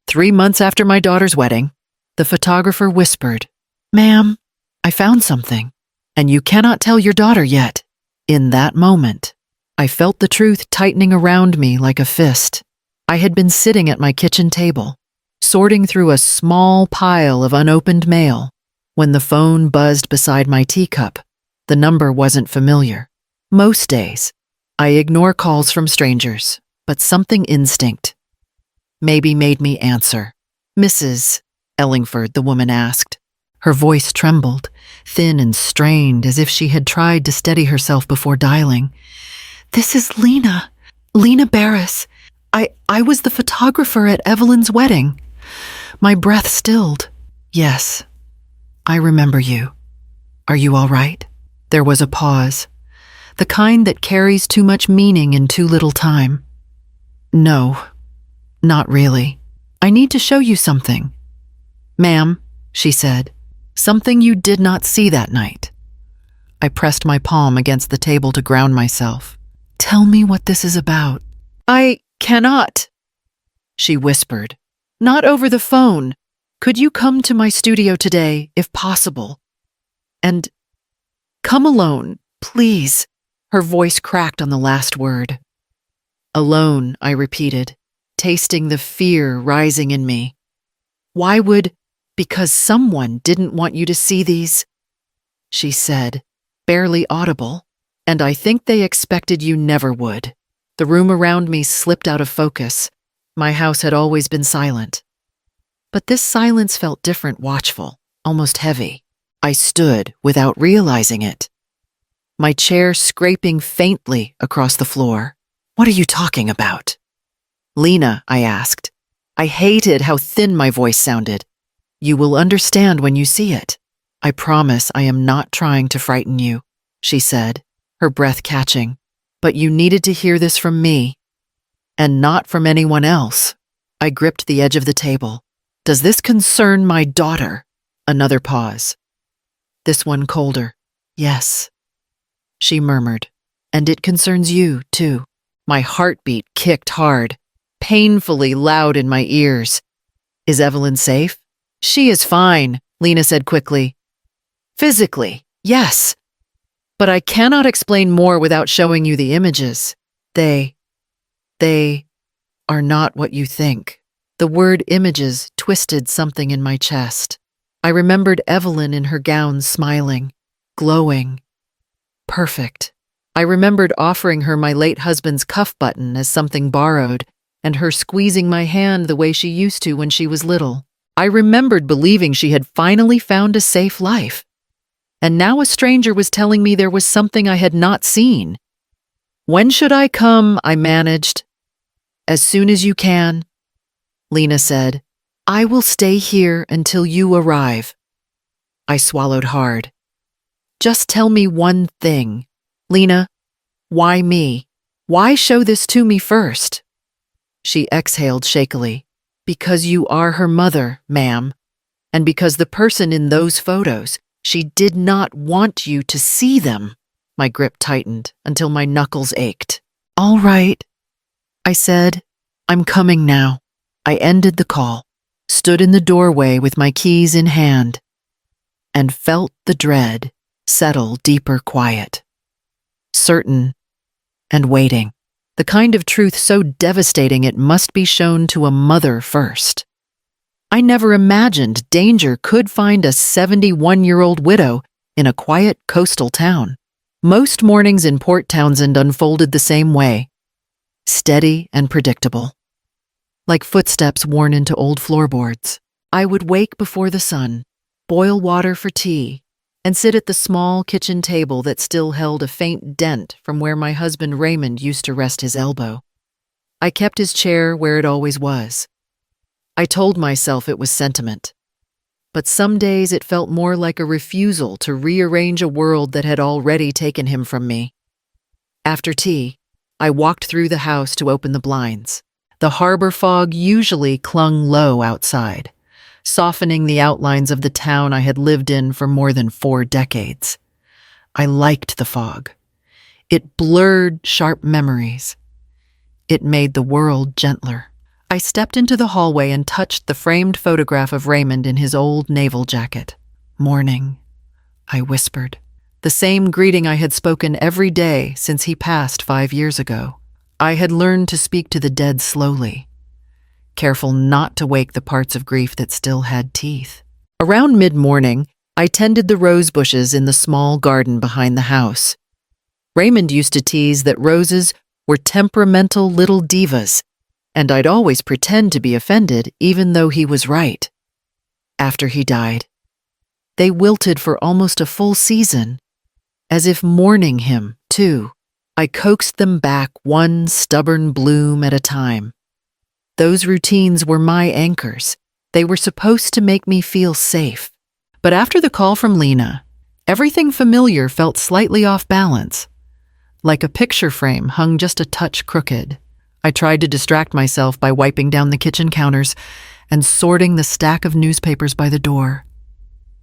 3 months after my daughter's wedding, the photographer whispered, "Ma'am, I found something, and you cannot tell your daughter yet." In that moment, I felt the truth tightening around me like a fist. I had been sitting at my kitchen table, sorting through a small pile of unopened mail, when the phone buzzed beside my teacup. The number wasn't familiar. Most days, I ignore calls from strangers, but something instinct maybe made me answer. "Mrs. Ellingford," the woman asked. Her voice trembled, thin and strained, as if she had tried to steady herself before dialing. "This is Lena Barris. I was the photographer at Evelyn's wedding." My breath stilled. "Yes, I remember you. Are you all right?" There was a pause, the kind that carries too much meaning in too little time. "No, not really. I need to show you something." "Ma'am," she said, "something you did not see that night." I pressed my palm against the table to ground myself. "Tell me what this is about." "I cannot," she whispered. "Not over the phone. Could you come to my studio today, if possible? And come alone, please." Her voice cracked on the last word. "Alone," I repeated, tasting the fear rising in me. "Why would— because someone didn't want you to see these?" she said, barely audible. "And I think they expected you never would." The room around me slipped out of focus. My house had always been silent. But this silence felt different, watchful, almost heavy. I stood without realizing it, my chair scraping faintly across the floor. "What are you talking about?" "Lena," I asked. I hated how thin my voice sounded. "You will understand when you see it. I promise I am not trying to frighten you," she said, her breath catching. "But you needed to hear this from me, and not from anyone else." I gripped the edge of the table. "Does this concern my daughter?" Another pause. This one colder. "Yes," she murmured. "And it concerns you, too." My heartbeat kicked hard, painfully loud in my ears. "Is Evelyn safe?" "She is fine," Lena said quickly. "Physically, yes. But I cannot explain more without showing you the images. They are not what you think." The word images twisted something in my chest. I remembered Evelyn in her gown, smiling, glowing, perfect. I remembered offering her my late husband's cuff button as something borrowed, and her squeezing my hand the way she used to when she was little. I remembered believing she had finally found a safe life. And now a stranger was telling me there was something I had not seen. "When should I come?" I managed. "As soon as you can," Lena said. "I will stay here until you arrive." I swallowed hard. "Just tell me one thing, Lena. Why me? Why show this to me first?" She exhaled shakily. "Because you are her mother, ma'am, and because the person in those photos, she did not want you to see them." My grip tightened until my knuckles ached. "All right," I said. "I'm coming now." I ended the call, stood in the doorway with my keys in hand, and felt the dread settle deeper quiet. Certain and waiting. The kind of truth so devastating it must be shown to a mother first. I never imagined danger could find a 71-year-old widow in a quiet coastal town. Most mornings in Port Townsend unfolded the same way, steady and predictable, like footsteps worn into old floorboards. I would wake before the sun, boil water for tea, and sit at the small kitchen table that still held a faint dent from where my husband Raymond used to rest his elbow. I kept his chair where it always was. I told myself it was sentiment, but some days it felt more like a refusal to rearrange a world that had already taken him from me. After tea, I walked through the house to open the blinds. The harbor fog usually clung low outside, softening the outlines of the town I had lived in for more than 4 decades. I liked the fog. It blurred sharp memories. It made the world gentler. I stepped into the hallway and touched the framed photograph of Raymond in his old naval jacket. "Morning," I whispered. The same greeting I had spoken every day since he passed 5 years ago. I had learned to speak to the dead slowly, careful not to wake the parts of grief that still had teeth. Around mid-morning, I tended the rose bushes in the small garden behind the house. Raymond used to tease that roses were temperamental little divas, and I'd always pretend to be offended even though he was right. After he died, they wilted for almost a full season, as if mourning him, too. I coaxed them back one stubborn bloom at a time. Those routines were my anchors. They were supposed to make me feel safe. But after the call from Lena, everything familiar felt slightly off balance, like a picture frame hung just a touch crooked. I tried to distract myself by wiping down the kitchen counters and sorting the stack of newspapers by the door.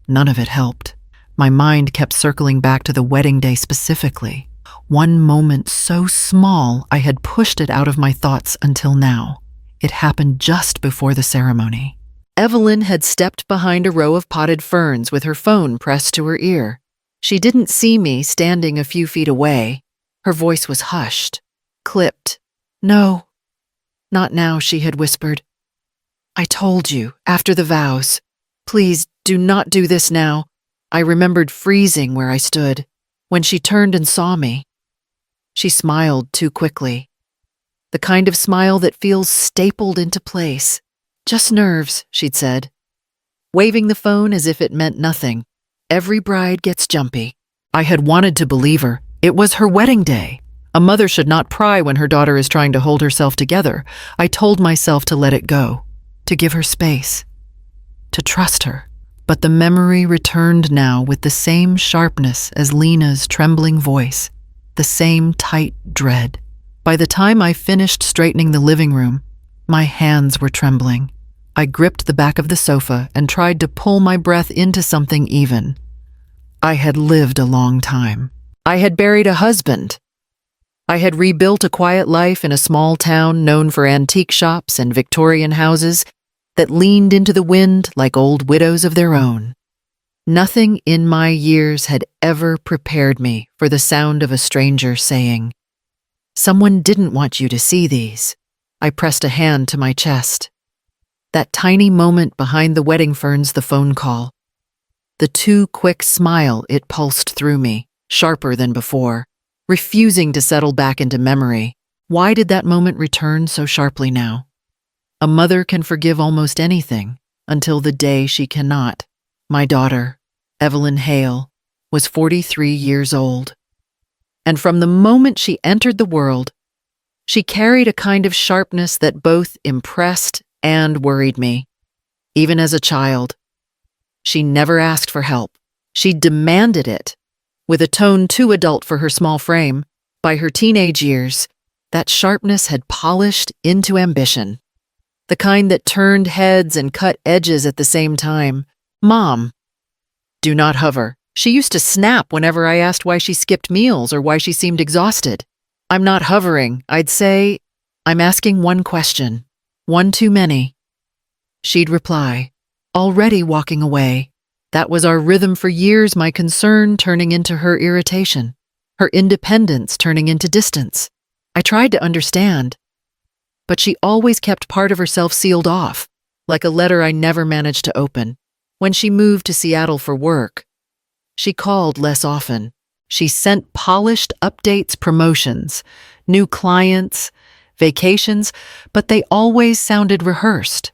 None of it helped. My mind kept circling back to the wedding day specifically. One moment so small I had pushed it out of my thoughts until now. It happened just before the ceremony. Evelyn had stepped behind a row of potted ferns with her phone pressed to her ear. She didn't see me standing a few feet away. Her voice was hushed, clipped. "No, not now," she had whispered. "I told you, after the vows. Please do not do this now." I remembered freezing where I stood when she turned and saw me. She smiled too quickly. The kind of smile that feels stapled into place. "Just nerves," she'd said, waving the phone as if it meant nothing. Every bride gets jumpy. I had wanted to believe her. It was her wedding day. A mother should not pry when her daughter is trying to hold herself together. I told myself to let it go, to give her space, to trust her. But the memory returned now with the same sharpness as Lena's trembling voice, the same tight dread. By the time I finished straightening the living room, my hands were trembling. I gripped the back of the sofa and tried to pull my breath into something even. I had lived a long time. I had buried a husband. I had rebuilt a quiet life in a small town known for antique shops and Victorian houses that leaned into the wind like old widows of their own. Nothing in my years had ever prepared me for the sound of a stranger saying, "Someone didn't want you to see these." I pressed a hand to my chest. That tiny moment behind the wedding ferns, the phone call. The too quick smile, it pulsed through me, sharper than before, refusing to settle back into memory. Why did that moment return so sharply now? A mother can forgive almost anything until the day she cannot. My daughter, Evelyn Hale, was 43 years old. And from the moment she entered the world, she carried a kind of sharpness that both impressed and worried me. Even as a child, she never asked for help. She demanded it, with a tone too adult for her small frame. By her teenage years, that sharpness had polished into ambition. The kind that turned heads and cut edges at the same time. "Mom, do not hover." She used to snap whenever I asked why she skipped meals or why she seemed exhausted. "I'm not hovering," I'd say. "I'm asking one question. One too many." She'd reply, already walking away. That was our rhythm for years, my concern turning into her irritation, her independence turning into distance. I tried to understand, but she always kept part of herself sealed off, like a letter I never managed to open. When she moved to Seattle for work, she called less often. She sent polished updates, promotions, new clients, vacations, but they always sounded rehearsed.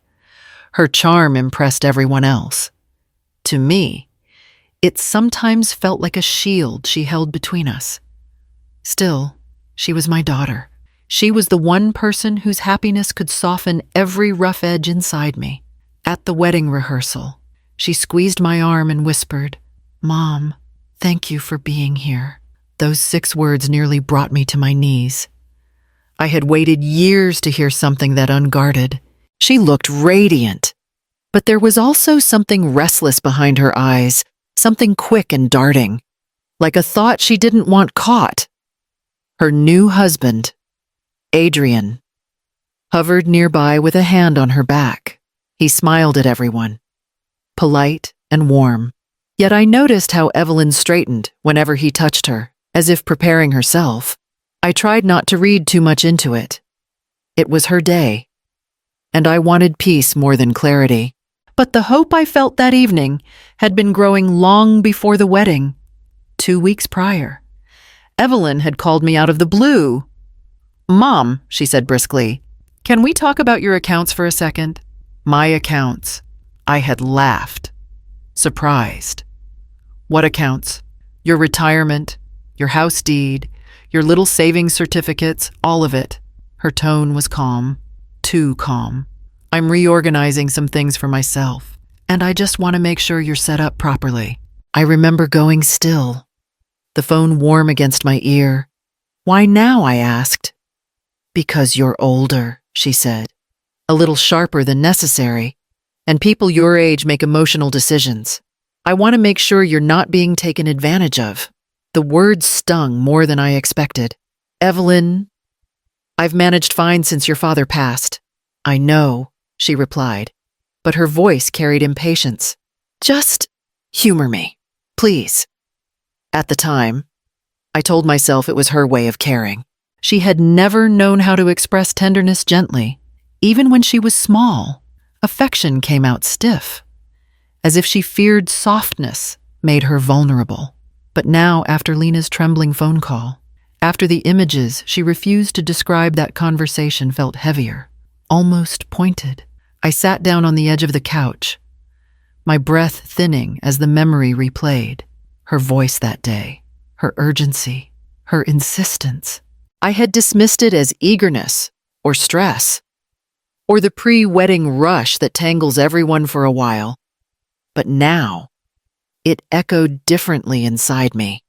Her charm impressed everyone else. To me, it sometimes felt like a shield she held between us. Still, she was my daughter. She was the one person whose happiness could soften every rough edge inside me. At the wedding rehearsal, she squeezed my arm and whispered, "Mom, thank you for being here." Those 6 words nearly brought me to my knees. I had waited years to hear something that unguarded. She looked radiant, but there was also something restless behind her eyes, something quick and darting, like a thought she didn't want caught. Her new husband, Adrian. hovered nearby with a hand on her back. He smiled at everyone, polite and warm. Yet I noticed how Evelyn straightened whenever he touched her, as if preparing herself. I tried not to read too much into it. It was her day, and I wanted peace more than clarity. But the hope I felt that evening had been growing long before the wedding. 2 weeks prior, Evelyn had called me out of the blue. "Mom," she said briskly, "can we talk about your accounts for a second?" My accounts. I had laughed, surprised. "What accounts?" "Your retirement, your house deed, your little savings certificates, all of it." Her tone was calm, too calm. "I'm reorganizing some things for myself, and I just want to make sure you're set up properly." I remember going still, the phone warm against my ear. "Why now?" I asked. "Because you're older," she said, a little sharper than necessary, "and people your age make emotional decisions. I want to make sure you're not being taken advantage of." The words stung more than I expected. "Evelyn, I've managed fine since your father passed." "I know," she replied, but her voice carried impatience. "Just humor me, please." At the time, I told myself it was her way of caring. She had never known how to express tenderness gently. Even when she was small, affection came out stiff, as if she feared softness made her vulnerable. But now, after Lena's trembling phone call, after the images she refused to describe, that conversation felt heavier, almost pointed. I sat down on the edge of the couch, my breath thinning as the memory replayed. Her voice that day, her urgency, her insistence. I had dismissed it as eagerness or stress, or the pre-wedding rush that tangles everyone for a while. But now, it echoed differently inside me.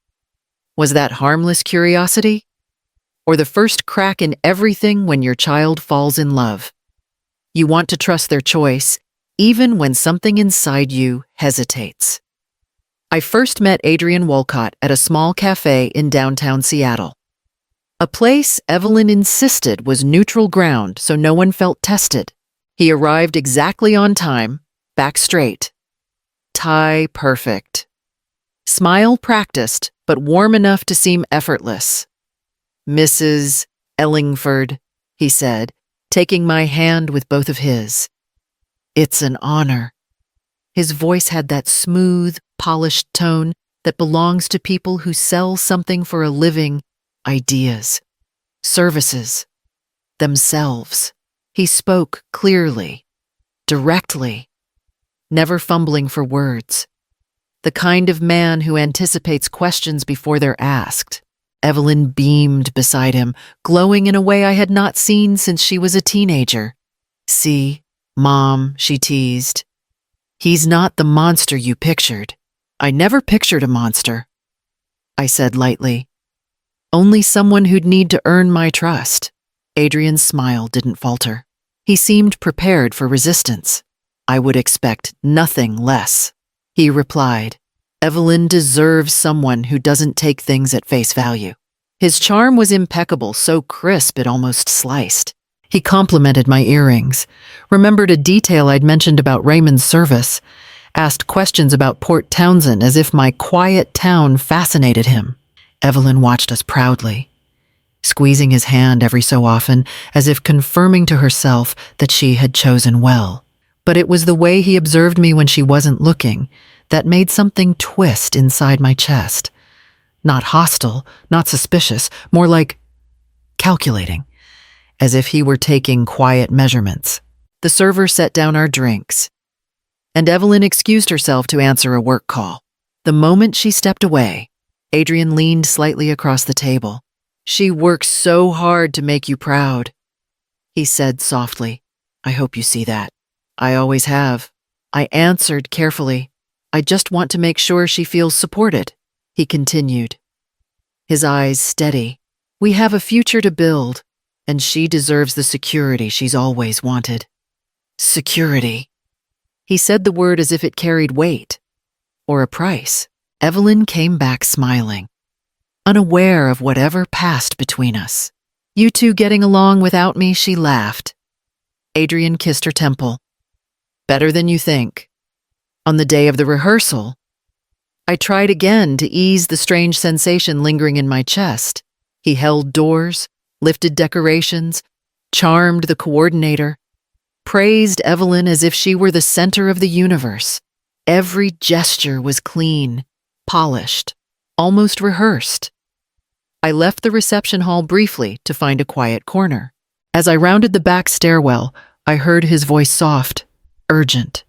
Was that harmless curiosity? Or the first crack in everything when your child falls in love? You want to trust their choice, even when something inside you hesitates. I first met Adrian Wolcott at a small cafe in downtown Seattle. A place Evelyn insisted was neutral ground so no one felt tested. He arrived exactly on time, back straight. Tie perfect. Smile practiced, but warm enough to seem effortless. "Mrs. Ellingford," he said, taking my hand with both of his. "It's an honor." His voice had that smooth, polished tone that belongs to people who sell something for a living: ideas, services, themselves. He spoke clearly, directly, never fumbling for words. The kind of man who anticipates questions before they're asked. Evelyn beamed beside him, glowing in a way I had not seen since she was a teenager. "See, Mom," she teased. "He's not the monster you pictured." "I never pictured a monster," I said lightly. "Only someone who'd need to earn my trust." Adrian's smile didn't falter. He seemed prepared for resistance. "I would expect nothing less," he replied. "Evelyn deserves someone who doesn't take things at face value." His charm was impeccable, so crisp it almost sliced. He complimented my earrings, remembered a detail I'd mentioned about Raymond's service, asked questions about Port Townsend as if my quiet town fascinated him. Evelyn watched us proudly, squeezing his hand every so often, as if confirming to herself that she had chosen well. But it was the way he observed me when she wasn't looking that made something twist inside my chest. Not hostile, not suspicious, more like calculating, as if he were taking quiet measurements. The server set down our drinks, and Evelyn excused herself to answer a work call. The moment she stepped away, Adrian leaned slightly across the table. "She works so hard to make you proud," he said softly. "I hope you see that." "I always have." I answered carefully. "I just want to make sure she feels supported," he continued, his eyes steady. "We have a future to build, and she deserves the security she's always wanted." Security. He said the word as if it carried weight, or a price. Evelyn came back smiling, unaware of whatever passed between us. "You two getting along without me?" she laughed. Adrian kissed her temple. Better than you think. On the day of the rehearsal, I tried again to ease the strange sensation lingering in my chest. He held doors, lifted decorations, charmed the coordinator, praised Evelyn as if she were the center of the universe. Every gesture was clean, polished, almost rehearsed. I left the reception hall briefly to find a quiet corner. As I rounded the back stairwell, I heard his voice soft, urgent,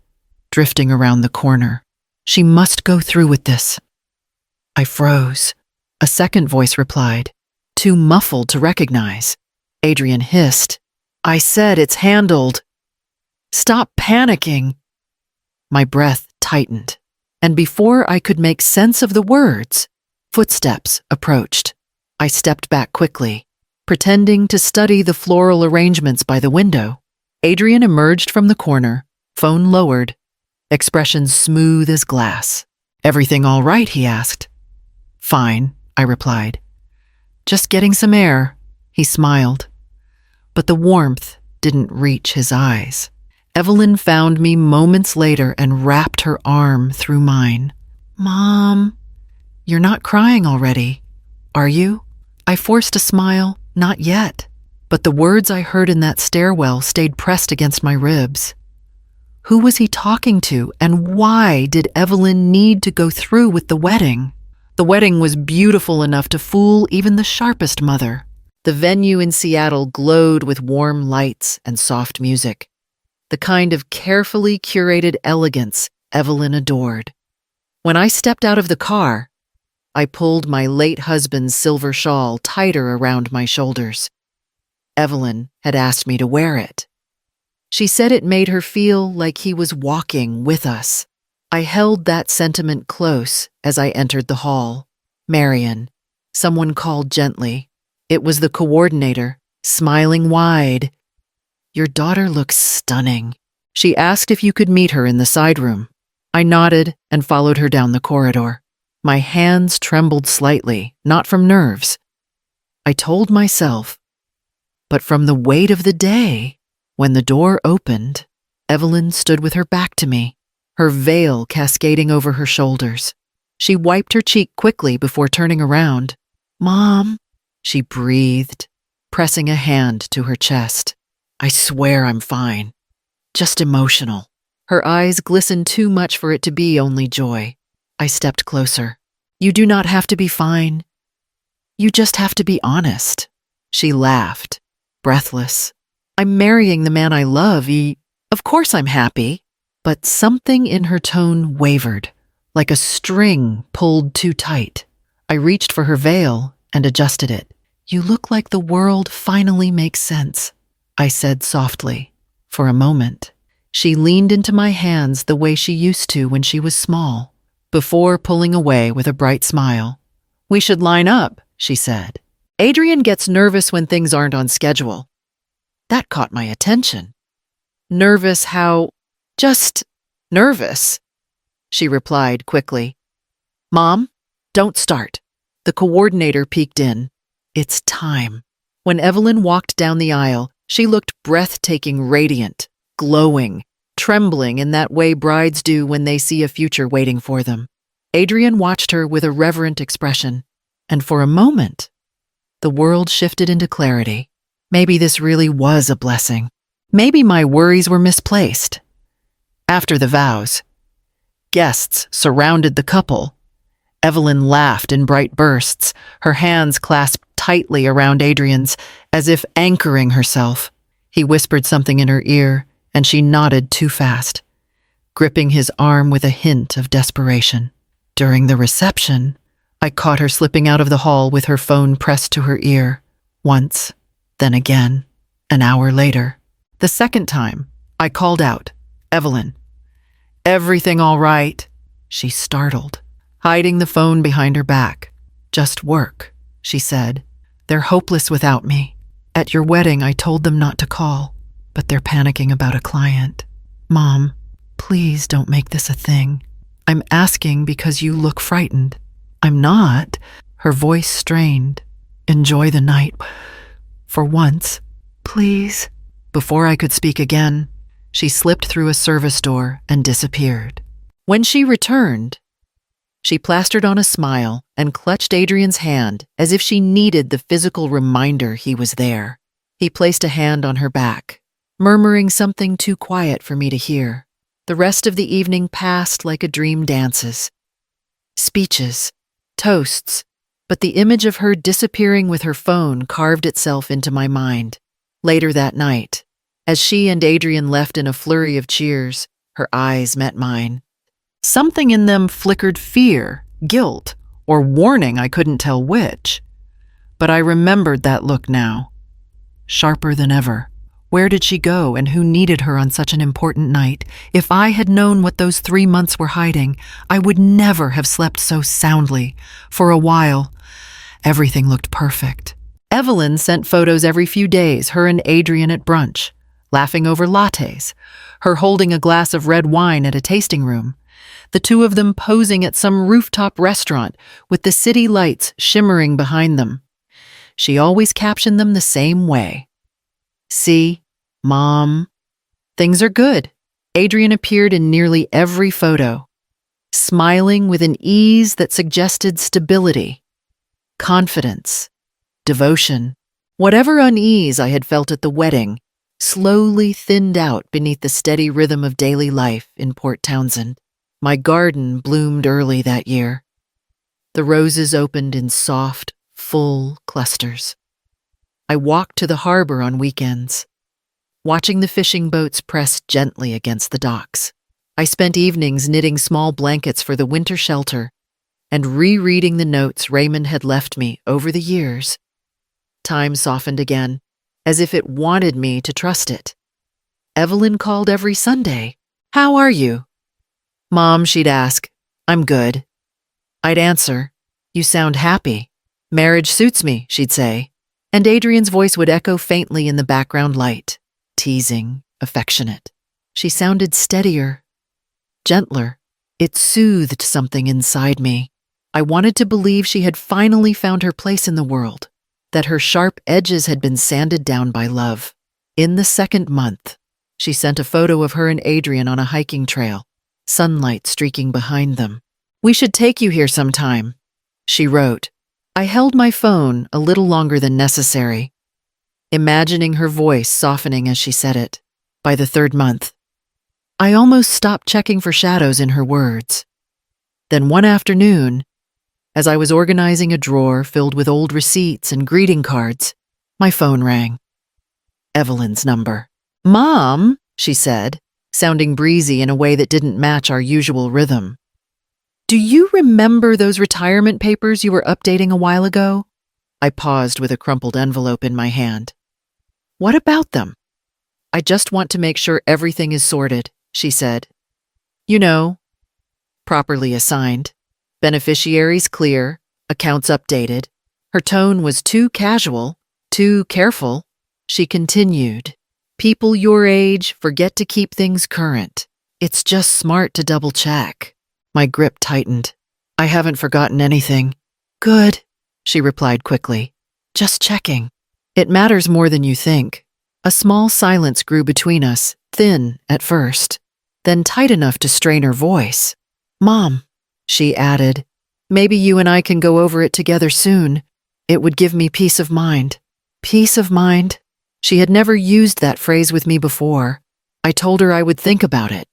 drifting around the corner. She must go through with this. I froze. A second voice replied, too muffled to recognize. Adrian hissed. I said it's handled. Stop panicking. My breath tightened, and before I could make sense of the words, footsteps approached. I stepped back quickly, pretending to study the floral arrangements by the window. Adrian emerged from the corner, phone lowered, expression smooth as glass. Everything all right, he asked. Fine, I replied. Just getting some air, he smiled. But the warmth didn't reach his eyes. Evelyn found me moments later and wrapped her arm through mine. Mom, you're not crying already, are you? I forced a smile. Not yet. But the words I heard in that stairwell stayed pressed against my ribs. Who was he talking to, and why did Evelyn need to go through with the wedding? The wedding was beautiful enough to fool even the sharpest mother. The venue in Seattle glowed with warm lights and soft music, the kind of carefully curated elegance Evelyn adored. When I stepped out of the car, I pulled my late husband's silver shawl tighter around my shoulders. Evelyn had asked me to wear it. She said it made her feel like he was walking with us. I held that sentiment close as I entered the hall. Marion, someone called gently. It was the coordinator, smiling wide. Your daughter looks stunning. She asked if you could meet her in the side room. I nodded and followed her down the corridor. My hands trembled slightly, not from nerves. I told myself, but from the weight of the day. When the door opened, Evelyn stood with her back to me, her veil cascading over her shoulders. She wiped her cheek quickly before turning around. Mom, she breathed, pressing a hand to her chest. I swear I'm fine. Just emotional. Her eyes glistened too much for it to be only joy. I stepped closer. You do not have to be fine. You just have to be honest. She laughed, breathless. I'm marrying the man I love. Of course I'm happy. But something in her tone wavered, like a string pulled too tight. I reached for her veil and adjusted it. You look like the world finally makes sense, I said softly. For a moment, she leaned into my hands the way she used to when she was small, before pulling away with a bright smile. We should line up, she said. Adrian gets nervous when things aren't on schedule. That caught my attention. Nervous how? Just nervous, she replied quickly. Mom, don't start. The coordinator peeked in. It's time. When Evelyn walked down the aisle, she looked breathtaking, radiant, glowing, trembling in that way brides do when they see a future waiting for them. Adrian watched her with a reverent expression, and for a moment, the world shifted into clarity. Maybe this really was a blessing. Maybe my worries were misplaced. After the vows, guests surrounded the couple. Evelyn laughed in bright bursts, her hands clasped tightly around Adrian's, as if anchoring herself. He whispered something in her ear, and she nodded too fast, gripping his arm with a hint of desperation. During the reception, I caught her slipping out of the hall with her phone pressed to her ear. Once, then again, an hour later. The second time, I called out, Evelyn. Everything all right? She startled, hiding the phone behind her back. Just work, she said. They're hopeless without me. At your wedding, I told them not to call, but they're panicking about a client. Mom, please don't make this a thing. I'm asking because you look frightened. I'm not. Her voice strained. Enjoy the night. For once, please. Before I could speak again, she slipped through a service door and disappeared. When she returned, she plastered on a smile and clutched Adrian's hand as if she needed the physical reminder he was there. He placed a hand on her back, murmuring something too quiet for me to hear. The rest of the evening passed like a dream dances. Speeches, toasts, but the image of her disappearing with her phone carved itself into my mind. Later that night, as she and Adrian left in a flurry of cheers, her eyes met mine. Something in them flickered fear, guilt, or warning, I couldn't tell which. But I remembered that look now, sharper than ever. Where did she go, and who needed her on such an important night? If I had known what those 3 months were hiding, I would never have slept so soundly. For a while, everything looked perfect. Evelyn sent photos every few days, her and Adrian at brunch, laughing over lattes, her holding a glass of red wine at a tasting room, the two of them posing at some rooftop restaurant with the city lights shimmering behind them. She always captioned them the same way. "See, Mom, things are good." Adrian appeared in nearly every photo, smiling with an ease that suggested stability, confidence, devotion. Whatever unease I had felt at the wedding slowly thinned out beneath the steady rhythm of daily life in Port Townsend. My garden bloomed early that year. The roses opened in soft, full clusters. I walked to the harbor on weekends, watching the fishing boats press gently against the docks. I spent evenings knitting small blankets for the winter shelter and rereading the notes Raymond had left me over the years. Time softened again, as if it wanted me to trust it. Evelyn called every Sunday. "How are you?" "Mom," she'd ask. "I'm good." I'd answer, "You sound happy." "Marriage suits me," she'd say. And Adrian's voice would echo faintly in the background light, teasing, affectionate. She sounded steadier, gentler. It soothed something inside me. I wanted to believe she had finally found her place in the world, that her sharp edges had been sanded down by love. In the second month, she sent a photo of her and Adrian on a hiking trail, sunlight streaking behind them. "We should take you here sometime," she wrote. I held my phone a little longer than necessary, imagining her voice softening as she said it. By the third month, I almost stopped checking for shadows in her words. Then one afternoon, as I was organizing a drawer filled with old receipts and greeting cards, my phone rang. Evelyn's number. "Mom," she said, sounding breezy in a way that didn't match our usual rhythm. "Do you remember those retirement papers you were updating a while ago?" I paused with a crumpled envelope in my hand. "What about them?" "I just want to make sure everything is sorted," she said. "You know, properly assigned, beneficiaries clear, accounts updated." Her tone was too casual, too careful. She continued, "People your age forget to keep things current. It's just smart to double check." My grip tightened. "I haven't forgotten anything." "Good," she replied quickly. "Just checking." "It matters more than you think." A small silence grew between us, thin at first, then tight enough to strain her voice. "Mom," she added, "maybe you and I can go over it together soon. It would give me peace of mind." Peace of mind? She had never used that phrase with me before. I told her I would think about it.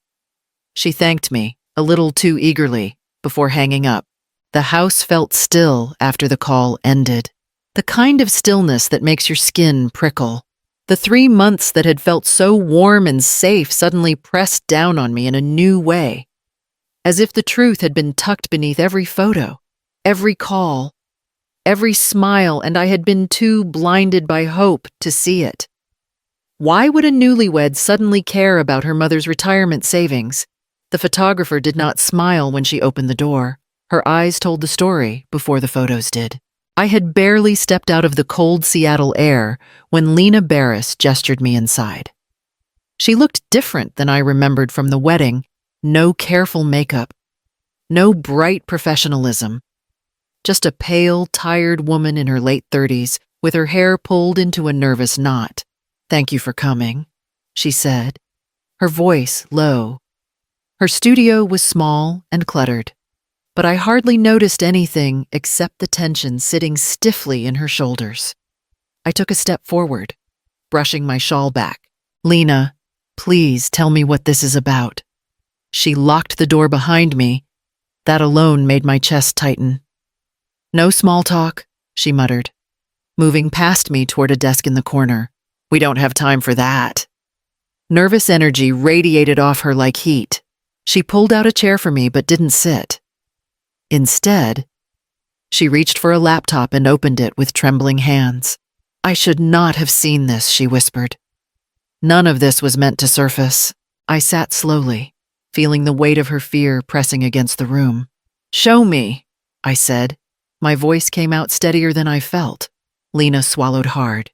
She thanked me, a little too eagerly, before hanging up. The house felt still after the call ended. The kind of stillness that makes your skin prickle. The 3 months that had felt so warm and safe suddenly pressed down on me in a new way, as if the truth had been tucked beneath every photo, every call, every smile, and I had been too blinded by hope to see it. Why would a newlywed suddenly care about her mother's retirement savings? The photographer did not smile when she opened the door. Her eyes told the story before the photos did. I had barely stepped out of the cold Seattle air when Lena Barris gestured me inside. She looked different than I remembered from the wedding. No careful makeup, no bright professionalism. Just a pale, tired woman in her late 30s with her hair pulled into a nervous knot. "Thank you for coming," she said, her voice low. Her studio was small and cluttered, but I hardly noticed anything except the tension sitting stiffly in her shoulders. I took a step forward, brushing my shawl back. "Lena, please tell me what this is about." She locked the door behind me. That alone made my chest tighten. "No small talk," she muttered, moving past me toward a desk in the corner. "We don't have time for that." Nervous energy radiated off her like heat. She pulled out a chair for me but didn't sit. Instead, she reached for a laptop and opened it with trembling hands. "I should not have seen this," she whispered. None of this was meant to surface. I sat slowly, feeling the weight of her fear pressing against the room. "Show me," I said. My voice came out steadier than I felt. Lena swallowed hard,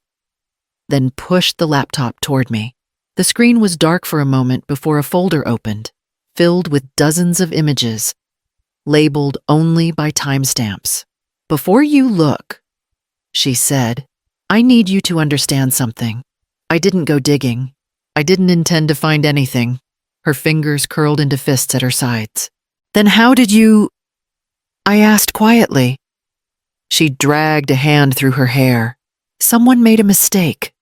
then pushed the laptop toward me. The screen was dark for a moment before a folder opened, filled with dozens of images, labeled only by timestamps. "Before you look," she said, "I need you to understand something. I didn't go digging. I didn't intend to find anything." Her fingers curled into fists at her sides. "Then how did you?" I asked quietly. She dragged a hand through her hair. "Someone made a mistake.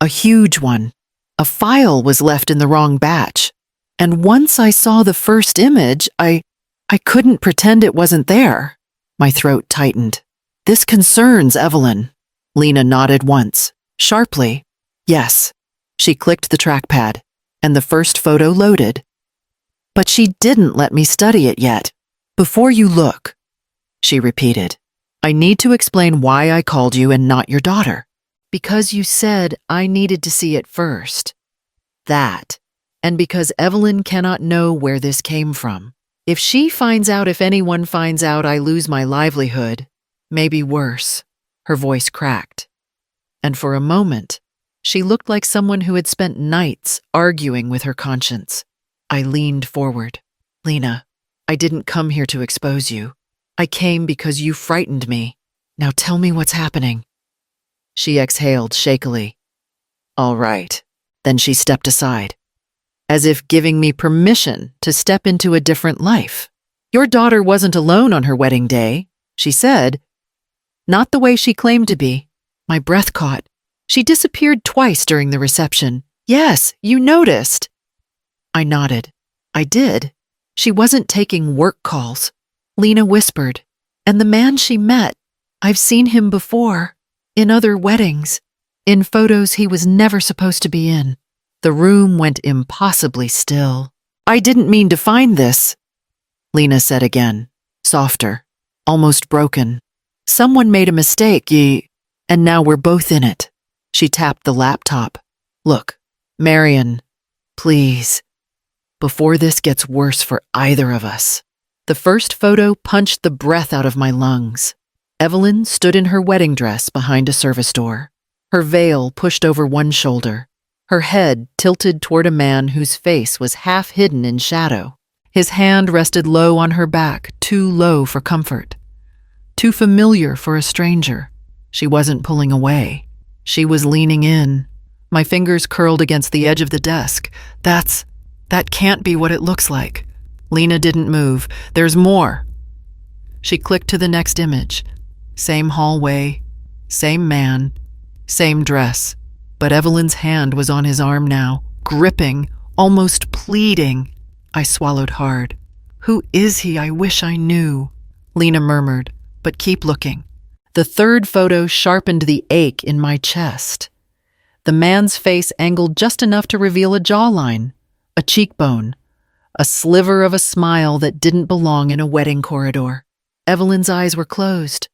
A huge one. A file was left in the wrong batch. And once I saw the first image, I couldn't pretend it wasn't there." My throat tightened. "This concerns Evelyn." Lena nodded once, sharply. "Yes." She clicked the trackpad, and the first photo loaded. "But she didn't let me study it yet." "Before you look," she repeated, "I need to explain why I called you and not your daughter. Because you said I needed to see it first. That, and because Evelyn cannot know where this came from. If she finds out, if anyone finds out, I lose my livelihood. Maybe worse." Her voice cracked. And for a moment, she looked like someone who had spent nights arguing with her conscience. I leaned forward. "Lena, I didn't come here to expose you. I came because you frightened me. Now tell me what's happening." She exhaled shakily. "All right." Then she stepped aside, as if giving me permission to step into a different life. "Your daughter wasn't alone on her wedding day," she said. "Not the way she claimed to be." My breath caught. "She disappeared twice during the reception." "Yes, you noticed." I nodded. "I did. She wasn't taking work calls." Lena whispered. "And the man she met, I've seen him before. In other weddings. In photos he was never supposed to be in." The room went impossibly still. "I didn't mean to find this," Lena said again, softer, almost broken. "Someone made a mistake, and now we're both in it." She tapped the laptop. "Look, Marion, please, before this gets worse for either of us." The first photo punched the breath out of my lungs. Evelyn stood in her wedding dress behind a service door, her veil pushed over one shoulder, her head tilted toward a man whose face was half hidden in shadow. His hand rested low on her back, too low for comfort, too familiar for a stranger. She wasn't pulling away. She was leaning in. My fingers curled against the edge of the desk. That can't be what it looks like." Lena didn't move. "There's more." She clicked to the next image. Same hallway, same man, same dress. But Evelyn's hand was on his arm now, gripping, almost pleading. I swallowed hard. "Who is he? I wish I knew." Lena murmured, "But keep looking." The third photo sharpened the ache in my chest. The man's face angled just enough to reveal a jawline, a cheekbone, a sliver of a smile that didn't belong in a wedding corridor. Evelyn's eyes were closed.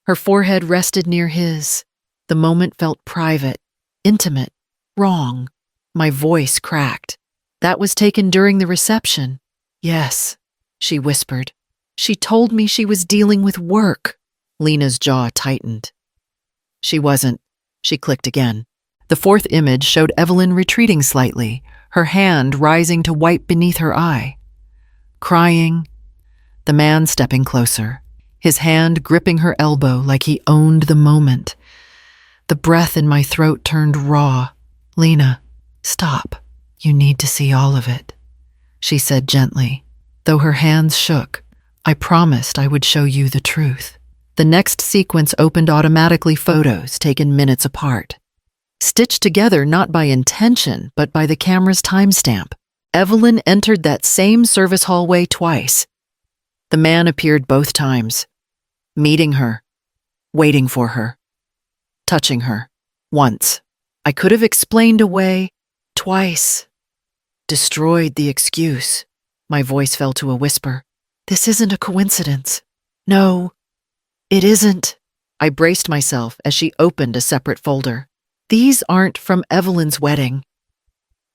Her forehead rested near his. The moment felt private, intimate, wrong. My voice cracked. "That was taken during the reception." "Yes," she whispered. "She told me she was dealing with work." Lena's jaw tightened. "She wasn't." She clicked again. The fourth image showed Evelyn retreating slightly, her hand rising to wipe beneath her eye. Crying, the man stepping closer, his hand gripping her elbow like he owned the moment. The breath in my throat turned raw. "Lena, Stop. You need to see all of it, she said gently. Though her hands shook, I promised I would show you the truth. The next sequence opened automatically, photos taken minutes apart. Stitched together not by intention, but by the camera's timestamp. Evelyn entered that same service hallway twice. The man appeared both times, meeting her, waiting for her, touching her. Once. I could have explained away. Twice. Destroyed the excuse. My voice fell to a whisper. This isn't a coincidence. No, it isn't. I braced myself as she opened a separate folder. These aren't from Evelyn's wedding,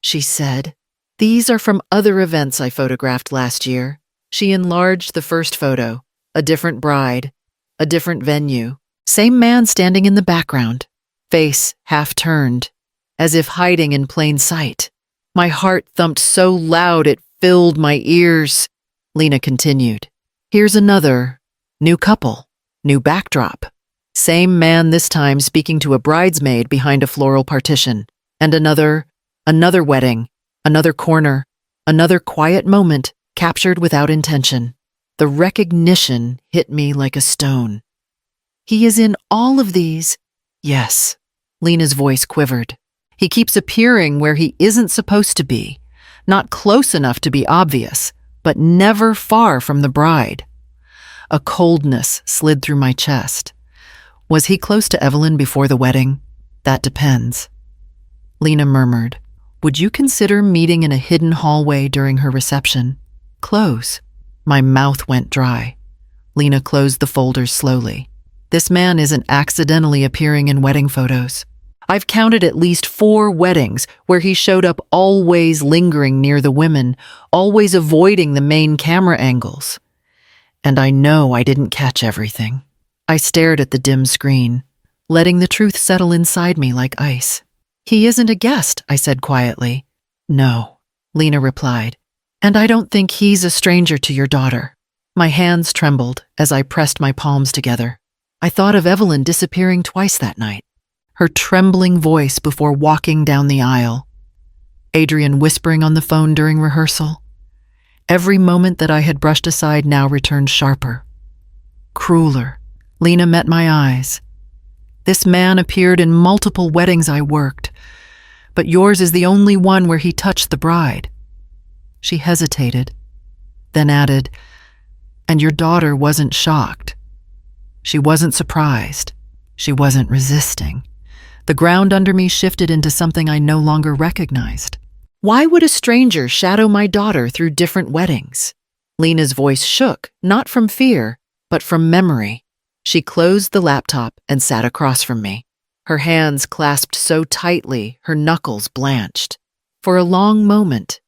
she said. These are from other events I photographed last year. She enlarged the first photo. A different bride, a different venue. Same man standing in the background, face half turned, as if hiding in plain sight. My heart thumped so loud it filled my ears. Lena continued. Here's another. New couple. New backdrop. Same man this time speaking to a bridesmaid behind a floral partition. And another wedding. Another corner. Another quiet moment captured without intention. The recognition hit me like a stone. He is in all of these. Yes. Lena's voice quivered. He keeps appearing where he isn't supposed to be. Not close enough to be obvious, but never far from the bride. A coldness slid through my chest. Was he close to Evelyn before the wedding? That depends. Lena murmured, would you consider meeting in a hidden hallway during her reception? Close. My mouth went dry. Lena closed the folders slowly. This man isn't accidentally appearing in wedding photos. I've counted at least 4 weddings where he showed up always lingering near the women, always avoiding the main camera angles. And I know I didn't catch everything. I stared at the dim screen, letting the truth settle inside me like ice. He isn't a guest, I said quietly. No, Lena replied. And I don't think he's a stranger to your daughter. My hands trembled as I pressed my palms together. I thought of Evelyn disappearing twice that night. Her trembling voice before walking down the aisle. Adrian whispering on the phone during rehearsal. Every moment that I had brushed aside now returned sharper. Crueler. Lena met my eyes. This man appeared in multiple weddings I worked, but yours is the only one where he touched the bride. She hesitated, then added, and your daughter wasn't shocked. She wasn't surprised. She wasn't resisting. The ground under me shifted into something I no longer recognized. Why would a stranger shadow my daughter through different weddings? Lena's voice shook, not from fear, but from memory. She closed the laptop and sat across from me. Her hands clasped so tightly, her knuckles blanched. For a long moment,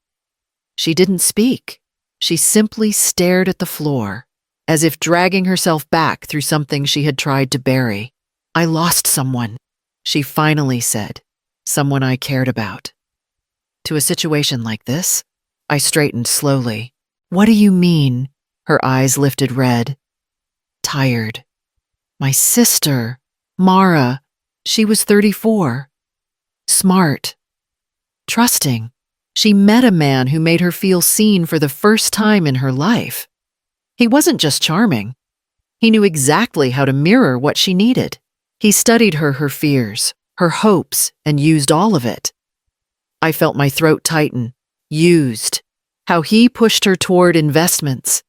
she didn't speak. She simply stared at the floor, as if dragging herself back through something she had tried to bury. I lost someone, she finally said, someone I cared about. To a situation like this, I straightened slowly. What do you mean? Her eyes lifted red. Tired. My sister, Mara, she was 34. Smart. Trusting. She met a man who made her feel seen for the first time in her life. He wasn't just charming. He knew exactly how to mirror what she needed. He studied her fears, her hopes, and used all of it. I felt my throat tighten. Used. How he pushed her toward investments.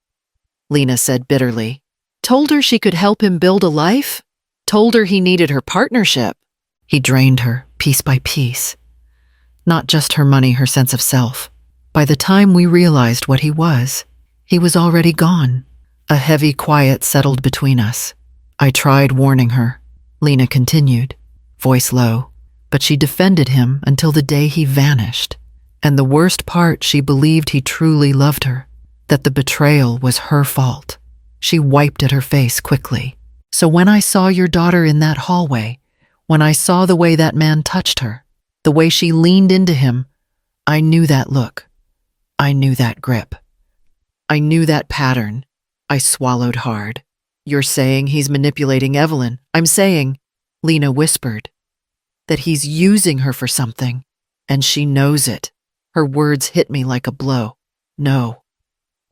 Lena said bitterly. Told her she could help him build a life. Told her he needed her partnership. He drained her, piece by piece. Not just her money, her sense of self. By the time we realized what he was already gone. A heavy quiet settled between us. I tried warning her. Lena continued, voice low, but she defended him until the day he vanished. And the worst part, she believed he truly loved her, that the betrayal was her fault. She wiped at her face quickly. So when I saw your daughter in that hallway, when I saw the way that man touched her, the way she leaned into him, I knew that look. I knew that grip. I knew that pattern. I swallowed hard. You're saying he's manipulating Evelyn. I'm saying, Lena whispered, that he's using her for something. And she knows it. Her words hit me like a blow. No,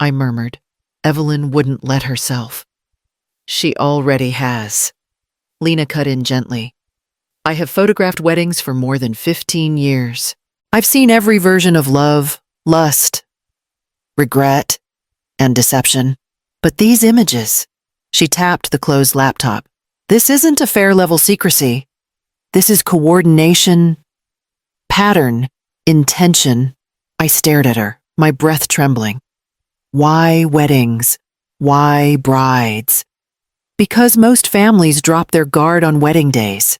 I murmured. Evelyn wouldn't let herself. She already has. Lena cut in gently. I have photographed weddings for more than 15 years. I've seen every version of love, lust, regret, and deception. But these images, she tapped the closed laptop. This isn't affair-level secrecy. This is coordination, pattern, intention. I stared at her, my breath trembling. Why weddings? Why brides? Because most families drop their guard on wedding days.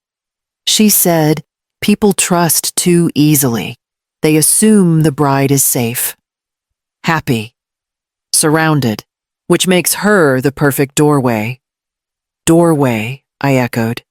She said, people trust too easily. They assume the bride is safe, happy, surrounded, which makes her the perfect doorway. Doorway, I echoed.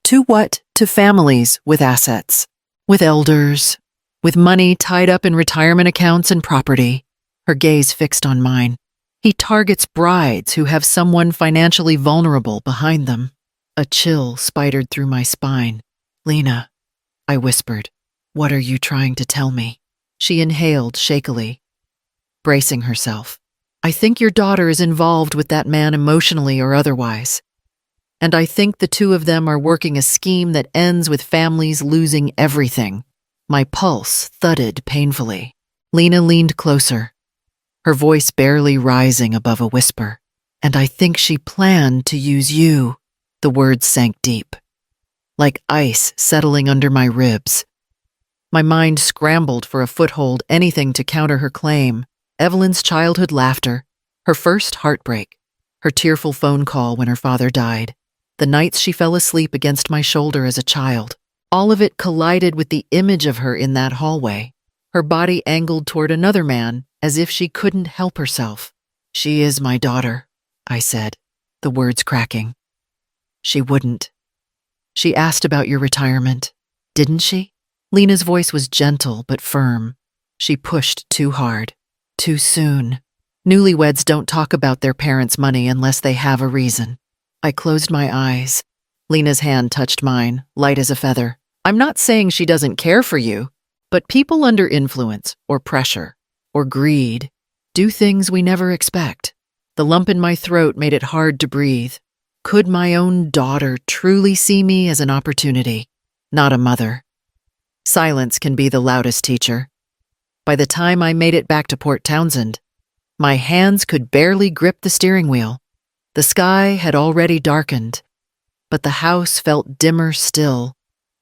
To what? To families with assets, with elders, with money tied up in retirement accounts and property. Her gaze fixed on mine. He targets brides who have someone financially vulnerable behind them. A chill spidered through my spine. Lena, I whispered, what are you trying to tell me? She inhaled shakily, bracing herself. I think your daughter is involved with that man emotionally or otherwise. And I think the two of them are working a scheme that ends with families losing everything. My pulse thudded painfully. Lena leaned closer, her voice barely rising above a whisper. And I think she planned to use you. The words sank deep, like ice settling under my ribs. My mind scrambled for a foothold, anything to counter her claim. Evelyn's childhood laughter, her first heartbreak, her tearful phone call when her father died, the nights she fell asleep against my shoulder as a child. All of it collided with the image of her in that hallway, her body angled toward another man as if she couldn't help herself. She is my daughter, I said, the words cracking. She wouldn't. She asked about your retirement, didn't she? Lena's voice was gentle but firm. She pushed too hard, too soon. Newlyweds don't talk about their parents' money unless they have a reason. I closed my eyes. Lena's hand touched mine, light as a feather. I'm not saying she doesn't care for you, but people under influence, or pressure, or greed, do things we never expect. The lump in my throat made it hard to breathe. Could my own daughter truly see me as an opportunity, not a mother? Silence can be the loudest teacher. By the time I made it back to Port Townsend, my hands could barely grip the steering wheel. The sky had already darkened, but the house felt dimmer still,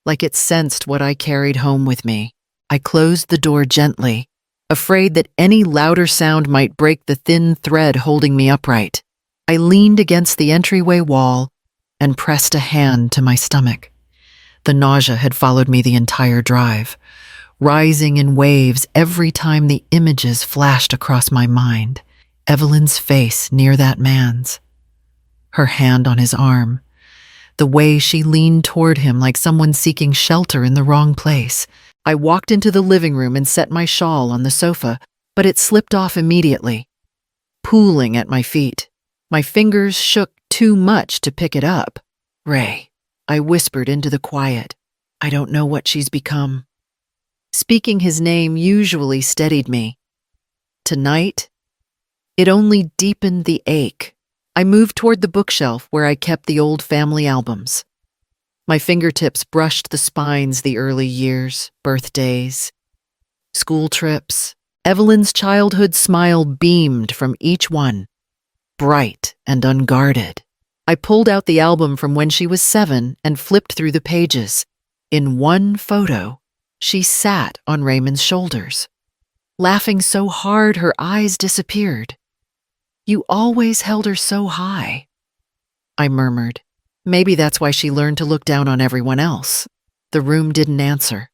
like it sensed what I carried home with me. I closed the door gently, afraid that any louder sound might break the thin thread holding me upright. I leaned against the entryway wall and pressed a hand to my stomach. The nausea had followed me the entire drive, rising in waves every time the images flashed across my mind. Evelyn's face near that man's, her hand on his arm, the way she leaned toward him like someone seeking shelter in the wrong place. I walked into the living room and set my shawl on the sofa, but it slipped off immediately, pooling at my feet. My fingers shook too much to pick it up. Ray, I whispered into the quiet. I don't know what she's become. Speaking his name usually steadied me. Tonight, it only deepened the ache. I moved toward the bookshelf where I kept the old family albums. My fingertips brushed the spines the early years, birthdays, school trips. Evelyn's childhood smile beamed from each one, bright and unguarded. I pulled out the album from when she was 7 and flipped through the pages. In one photo, she sat on Raymond's shoulders, laughing so hard her eyes disappeared. You always held her so high, I murmured. Maybe that's why she learned to look down on everyone else. The room didn't answer.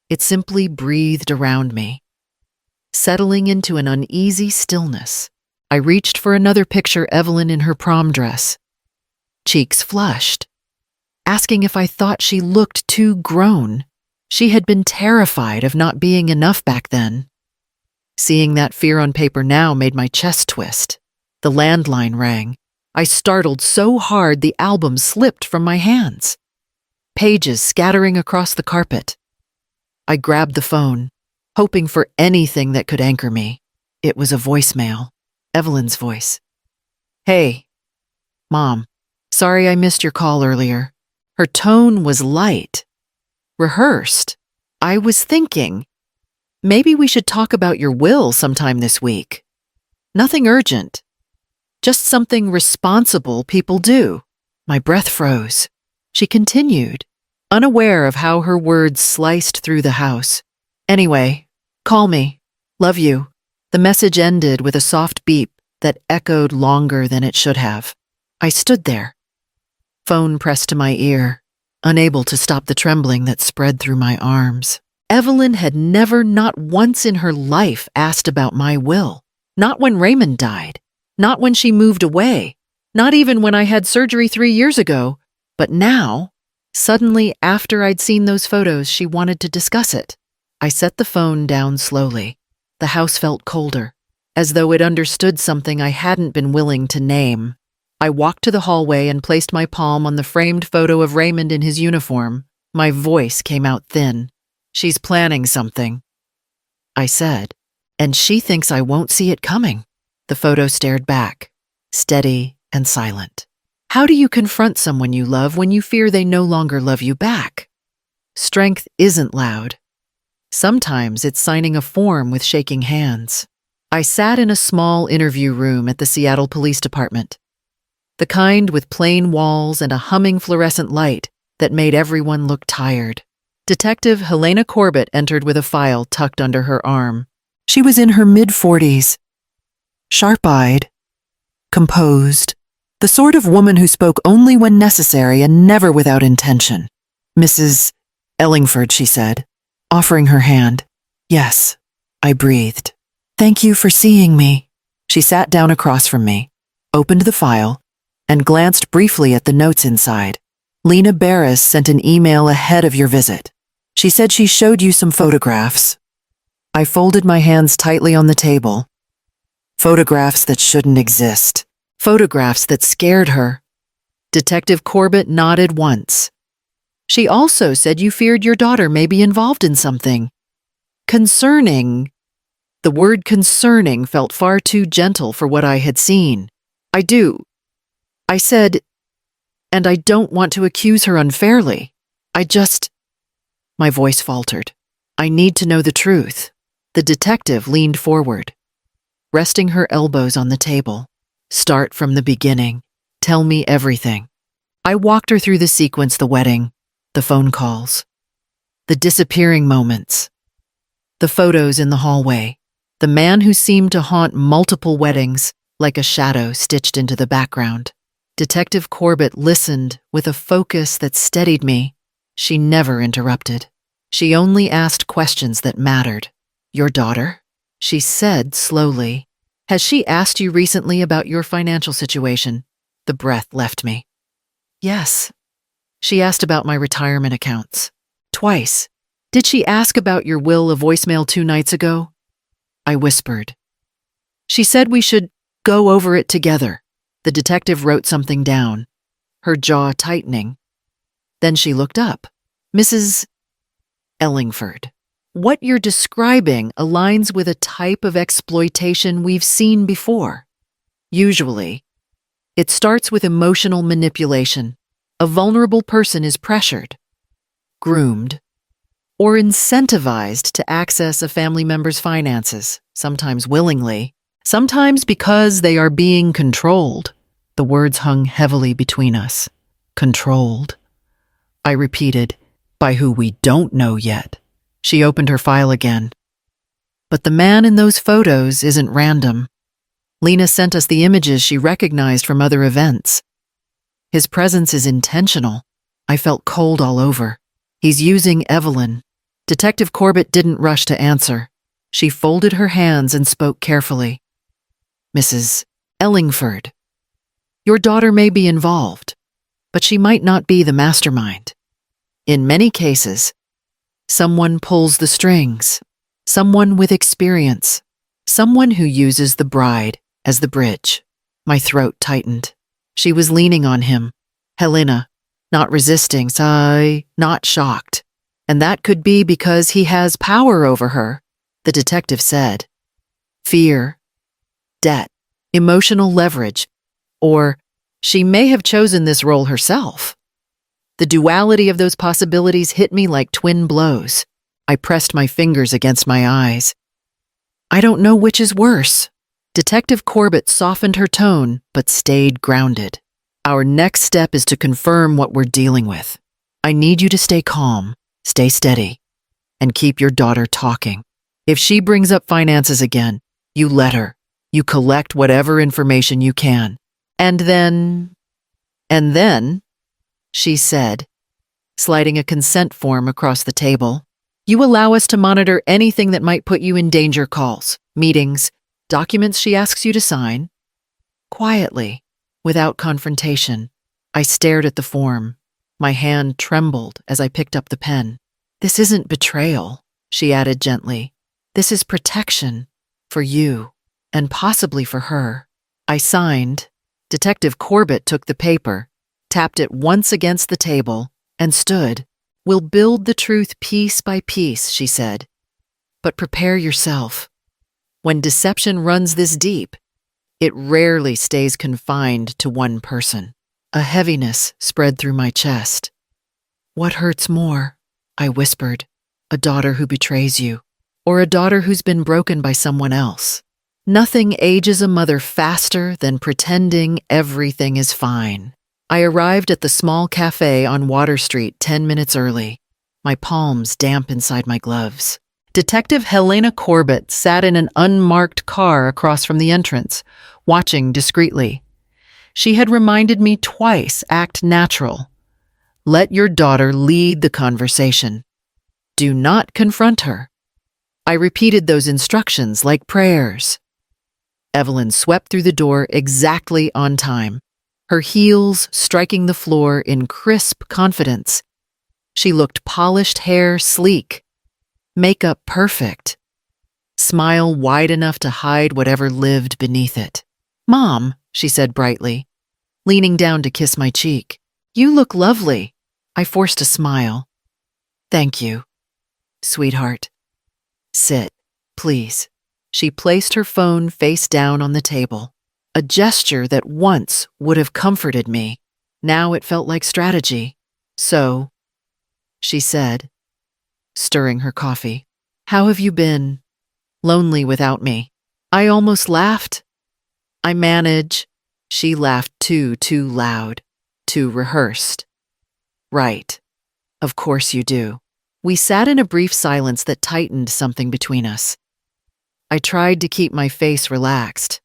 It simply breathed around me, settling into an uneasy stillness. I reached for another picture, Evelyn in her prom dress, cheeks flushed, asking if I thought she looked too grown. She had been terrified of not being enough back then. Seeing that fear on paper now made my chest twist. The landline rang. I startled so hard the album slipped from my hands, pages scattering across the carpet. I grabbed the phone, hoping for anything that could anchor me. It was a voicemail. Evelyn's voice. "Hey, Mom. Sorry I missed your call earlier." Her tone was light, rehearsed. "I was thinking, maybe we should talk about your will sometime this week. Nothing urgent. Just something responsible people do." My breath froze. She continued, unaware of how her words sliced through the house. "Anyway, call me. Love you." The message ended with a soft beep that echoed longer than it should have. I stood there, phone pressed to my ear, unable to stop the trembling that spread through my arms. Evelyn had never, not once in her life, asked about my will. Not when Raymond died. Not when she moved away. Not even when I had surgery 3 years ago. But now, suddenly after I'd seen those photos, she wanted to discuss it. I set the phone down slowly. The house felt colder, as though it understood something I hadn't been willing to name. I walked to the hallway and placed my palm on the framed photo of Raymond in his uniform. My voice came out thin. "She's planning something," I said, "and she thinks I won't see it coming." The photo stared back, steady and silent. How do you confront someone you love when you fear they no longer love you back? Strength isn't loud. Sometimes it's signing a form with shaking hands. I sat in a small interview room at the Seattle Police Department. The kind with plain walls and a humming fluorescent light that made everyone look tired. Detective Helena Corbett entered with a file tucked under her arm. She was in her mid-40s, sharp-eyed, composed, the sort of woman who spoke only when necessary and never without intention. "Mrs. Ellingford," she said, offering her hand. "Yes," I breathed. "Thank you for seeing me." She sat down across from me, opened the file, and glanced briefly at the notes inside. "Lena Barris sent an email ahead of your visit. She said she showed you some photographs." I folded my hands tightly on the table. Photographs that shouldn't exist. Photographs that scared her. Detective Corbett nodded once. "She also said you feared your daughter may be involved in something concerning." The word concerning felt far too gentle for what I had seen. "I do," I said, "and I don't want to accuse her unfairly. My voice faltered. "I need to know the truth." The detective leaned forward, resting her elbows on the table. "Start from the beginning. Tell me everything." I walked her through the sequence: the wedding, the phone calls, the disappearing moments, the photos in the hallway, the man who seemed to haunt multiple weddings like a shadow stitched into the background. Detective Corbett listened with a focus that steadied me. She never interrupted. She only asked questions that mattered. "Your daughter?" she said slowly. "Has she asked you recently about your financial situation?" The breath left me. "Yes." She asked about my retirement accounts. Twice. "Did she ask about your will, a voicemail 2 nights ago?" I whispered. "She said we should go over it together." The detective wrote something down, her jaw tightening. Then she looked up. "Mrs. Ellingford, what you're describing aligns with a type of exploitation we've seen before. Usually, it starts with emotional manipulation. A vulnerable person is pressured, groomed, or incentivized to access a family member's finances, sometimes willingly, sometimes because they are being controlled." The words hung heavily between us. "Controlled," I repeated, "by who we don't know yet." She opened her file again. "But the man in those photos isn't random. Lena sent us the images she recognized from other events. His presence is intentional." I felt cold all over. "He's using Evelyn." Detective Corbett didn't rush to answer. She folded her hands and spoke carefully. "Mrs. Ellingford, your daughter may be involved, but she might not be the mastermind. In many cases, someone pulls the strings, someone with experience, someone who uses the bride as the bridge." My throat tightened. She was leaning on him. Helena, not resisting, sigh, not shocked. And that could be because he has power over her, the detective said. Fear, debt, emotional leverage, or she may have chosen this role herself. The duality of those possibilities hit me like twin blows. I pressed my fingers against my eyes. I don't know which is worse. Detective Corbett softened her tone, but stayed grounded. Our next step is to confirm what we're dealing with. I need you to stay calm, stay steady, and keep your daughter talking. If she brings up finances again, you let her. You collect whatever information you can. And then, she said, sliding a consent form across the table, you allow us to monitor anything that might put you in danger: calls, meetings, documents she asks you to sign. Quietly, without confrontation, I stared at the form. My hand trembled as I picked up the pen. This isn't betrayal, she added gently. This is protection for you and possibly for her. I signed. Detective Corbett took the paper, tapped it once against the table, and stood. We'll build the truth piece by piece, she said. But prepare yourself. When deception runs this deep, it rarely stays confined to one person. A heaviness spread through my chest. What hurts more? I whispered. A daughter who betrays you, or a daughter who's been broken by someone else. Nothing ages a mother faster than pretending everything is fine. I arrived at the small cafe on Water Street 10 minutes early, my palms damp inside my gloves. Detective Helena Corbett sat in an unmarked car across from the entrance, watching discreetly. She had reminded me twice, act natural. Let your daughter lead the conversation. Do not confront her. I repeated those instructions like prayers. Evelyn swept through the door exactly on time, her heels striking the floor in crisp confidence. She looked polished, hair sleek, makeup perfect, smile wide enough to hide whatever lived beneath it. Mom, she said brightly, leaning down to kiss my cheek. You look lovely. I forced a smile. Thank you, sweetheart. Sit, please. She placed her phone face down on the table, a gesture that once would have comforted me. Now it felt like strategy. So, she said, stirring her coffee, how have you been? Lonely without me. I almost laughed. I manage. She laughed too loud, too rehearsed. Right. Of course you do. We sat in a brief silence that tightened something between us. I tried to keep my face relaxed,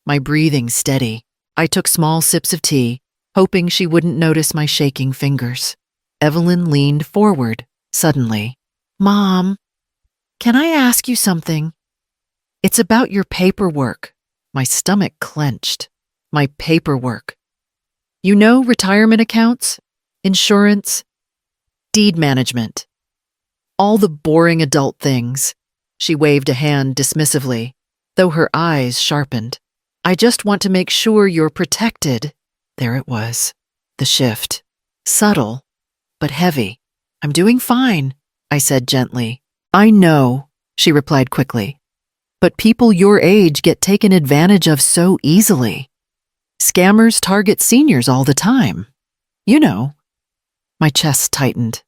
my breathing steady. I took small sips of tea, hoping she wouldn't notice my shaking fingers. Evelyn leaned forward, suddenly. Mom, can I ask you something? It's about your paperwork. My stomach clenched. My paperwork. You know, retirement accounts, insurance, deed management. All the boring adult things. She waved a hand dismissively, though her eyes sharpened. I just want to make sure you're protected. There it was. The shift. Subtle, but heavy. I'm doing fine, I said gently. I know, she replied quickly. But people your age get taken advantage of so easily. Scammers target seniors all the time. You know. My chest tightened.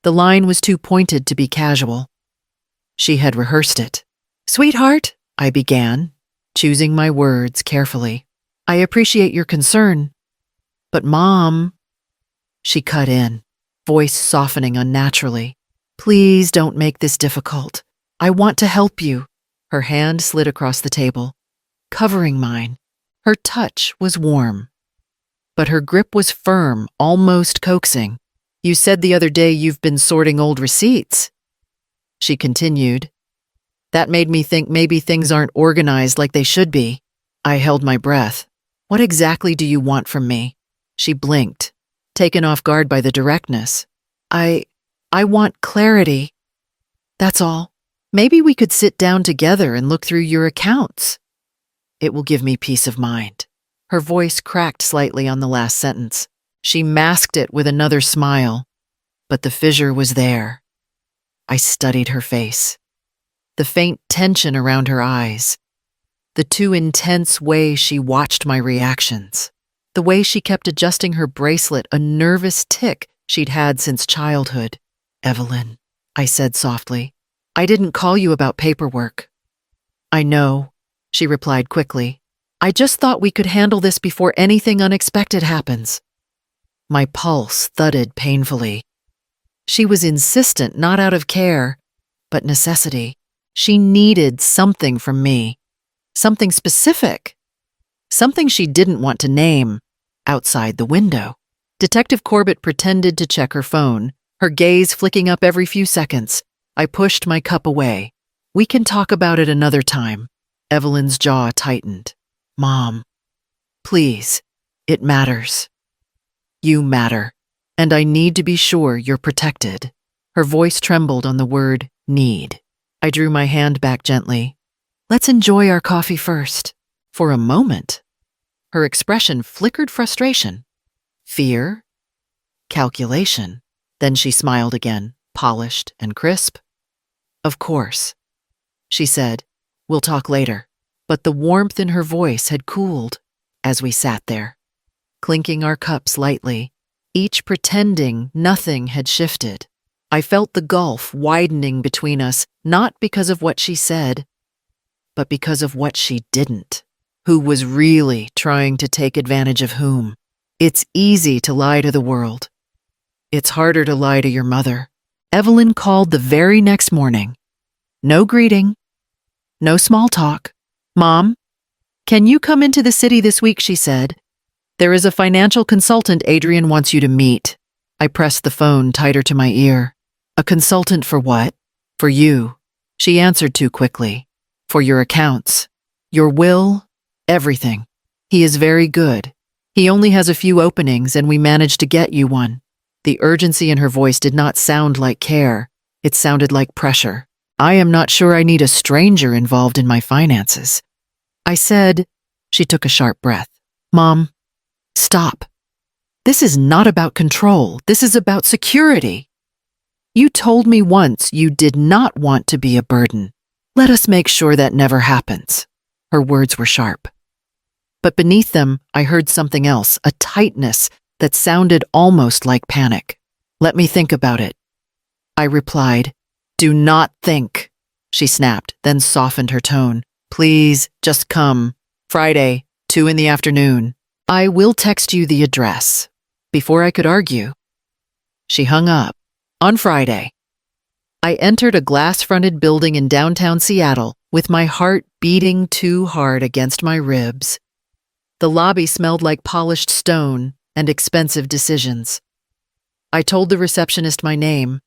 The line was too pointed to be casual. She had rehearsed it. Sweetheart, I began, choosing my words carefully. I appreciate your concern. But Mom, she cut in, voice softening unnaturally. Please don't make this difficult. I want to help you. Her hand slid across the table, covering mine. Her touch was warm, but her grip was firm, almost coaxing. You said the other day you've been sorting old receipts. She continued. That made me think maybe things aren't organized like they should be. I held my breath. What exactly do you want from me? She blinked, taken off guard by the directness. I want clarity. That's all. Maybe we could sit down together and look through your accounts. It will give me peace of mind. Her voice cracked slightly on the last sentence. She masked it with another smile. but the fissure was there. I studied her face. The faint tension around her eyes. The too intense way she watched my reactions. The way she kept adjusting her bracelet, a nervous tic she'd had since childhood. "Evelyn," I said softly, "I didn't call you about paperwork." "I know," she replied quickly. "I just thought we could handle this before anything unexpected happens." My pulse thudded painfully. She was insistent, not out of care, but necessity. She needed something from me. Something specific. Something she didn't want to name. Outside the window. Detective Corbett pretended to check her phone, her gaze flicking up every few seconds. I pushed my cup away. "We can talk about it another time." Evelyn's jaw tightened. "Mom, please, it matters. You matter, and I need to be sure you're protected." Her voice trembled on the word need. I drew my hand back gently. "Let's enjoy our coffee first." For a moment, her expression flickered frustration, fear, calculation. Then she smiled again, polished and crisp. "Of course," she said. "We'll talk later." But the warmth in her voice had cooled as we sat there, clinking our cups lightly, each pretending nothing had shifted. I felt the gulf widening between us, not because of what she said, but because of what she didn't. Who was really trying to take advantage of whom? It's easy to lie to the world. It's harder to lie to your mother. Evelyn called the very next morning. No greeting. No small talk. "Mom, can you come into the city this week?" she said. "There is a financial consultant Adrian wants you to meet." I pressed the phone tighter to my ear. "A consultant for what?" "For you." She answered too quickly. "For your accounts. Your will. Everything. He is very good. He only has a few openings and we managed to get you one." The urgency in her voice did not sound like care. It sounded like pressure. "I am not sure I need a stranger involved in my finances." I said. She took a sharp breath. "Mom, stop. This is not about control. This is about security. You told me once you did not want to be a burden. Let us make sure that never happens." Her words were sharp. But beneath them, I heard something else, a tightness that sounded almost like panic. "Let me think about it." I replied. "Do not think," she snapped, then softened her tone. "Please, just come. Friday, 2 in the afternoon. I will text you the address." Before I could argue, she hung up. On Friday, I entered a glass-fronted building in downtown Seattle with my heart beating too hard against my ribs. The lobby smelled like polished stone and expensive decisions. I told the receptionist my name,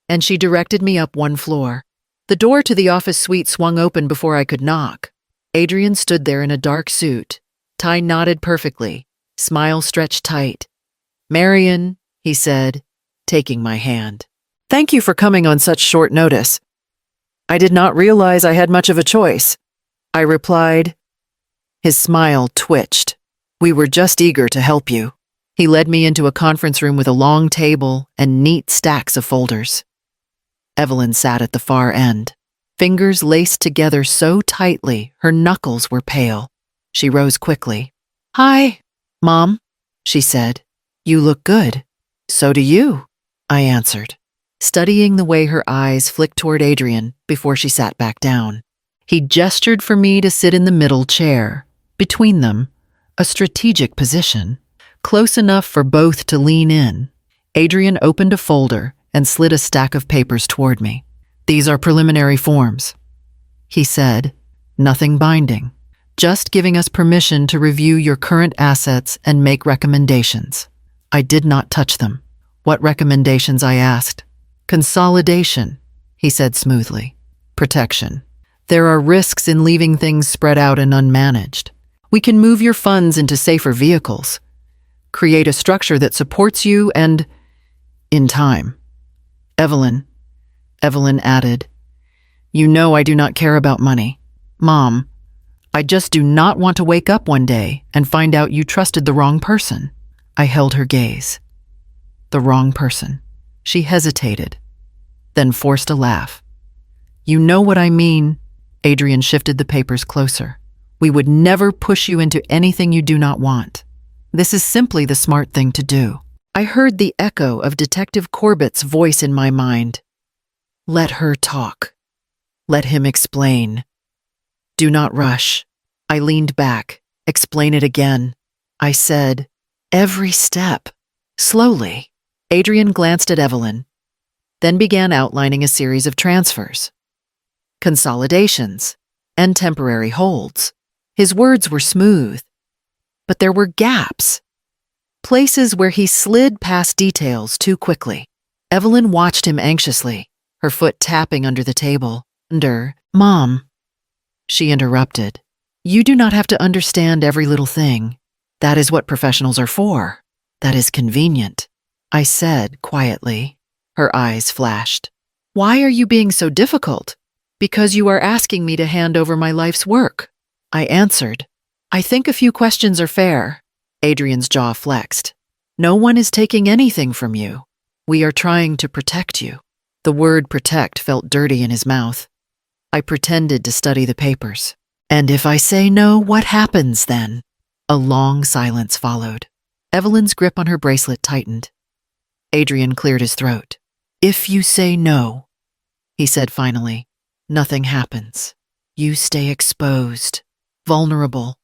and she directed me up one floor. The door to the office suite swung open before I could knock. Adrian stood there in a dark suit, tie knotted perfectly, smile stretched tight. "Marion," he said, taking my hand. "Thank you for coming on such short notice. I did not realize I had much of a choice," I replied. His smile twitched. "We were just eager to help you." He led me into a conference room with a long table and neat stacks of folders. Evelyn sat at the far end, fingers laced together so tightly her knuckles were pale. She rose quickly. "Hi, Mom," she said. "You look good." "So do you," I answered, studying the way her eyes flicked toward Adrian before she sat back down. He gestured for me to sit in the middle chair. Between them, a strategic position, close enough for both to lean in. Adrian opened a folder and slid a stack of papers toward me. "These are preliminary forms," he said. "Nothing binding. Just giving us permission to review your current assets and make recommendations." I did not touch them. "What recommendations?" I asked. "Consolidation," he said smoothly. "Protection. There are risks in leaving things spread out and unmanaged. We can move your funds into safer vehicles, create a structure that supports you and, in time." Evelyn added, "You know I do not care about money. Mom, I just do not want to wake up one day and find out you trusted the wrong person." I held her gaze. The wrong person. She hesitated, then forced a laugh. You know what I mean. Adrian shifted the papers closer. We would never push you into anything you do not want. This is simply the smart thing to do. I heard the echo of Detective Corbett's voice in my mind. Let her talk. Let him explain. Do not rush. I leaned back. Explain it again. I said, every step. Slowly. Adrian glanced at Evelyn, then began outlining a series of transfers, consolidations, and temporary holds. His words were smooth, but there were gaps, places where he slid past details too quickly. Evelyn watched him anxiously, her foot tapping under the table. Mom, she interrupted. You do not have to understand every little thing. That is what professionals are for. That is convenient, I said quietly. Her eyes flashed. Why are you being so difficult? Because you are asking me to hand over my life's work. I answered. I think a few questions are fair. Adrian's jaw flexed. No one is taking anything from you. We are trying to protect you. The word protect felt dirty in his mouth. I pretended to study the papers. And if I say no, what happens then? A long silence followed. Evelyn's grip on her bracelet tightened. Adrian cleared his throat. If you say no, he said finally, nothing happens. You stay exposed, vulnerable,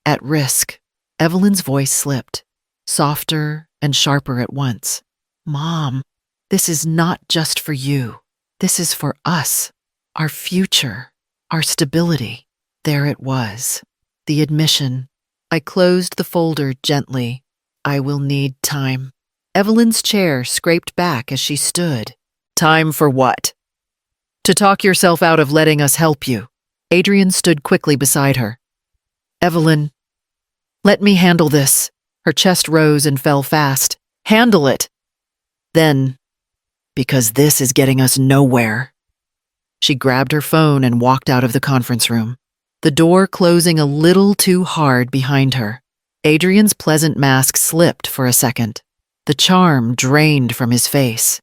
at risk. Evelyn's voice slipped, softer and sharper at once. Mom, this is not just for you. This is for us, our future, our stability. There it was, the admission. I closed the folder gently. I will need time. Evelyn's chair scraped back as she stood. Time for what? To talk yourself out of letting us help you. Adrian stood quickly beside her. Evelyn, let me handle this. Her chest rose and fell fast. Handle it. Then, because this is getting us nowhere. She grabbed her phone and walked out of the conference room, the door closing a little too hard behind her. Adrian's pleasant mask slipped for a second. The charm drained from his face,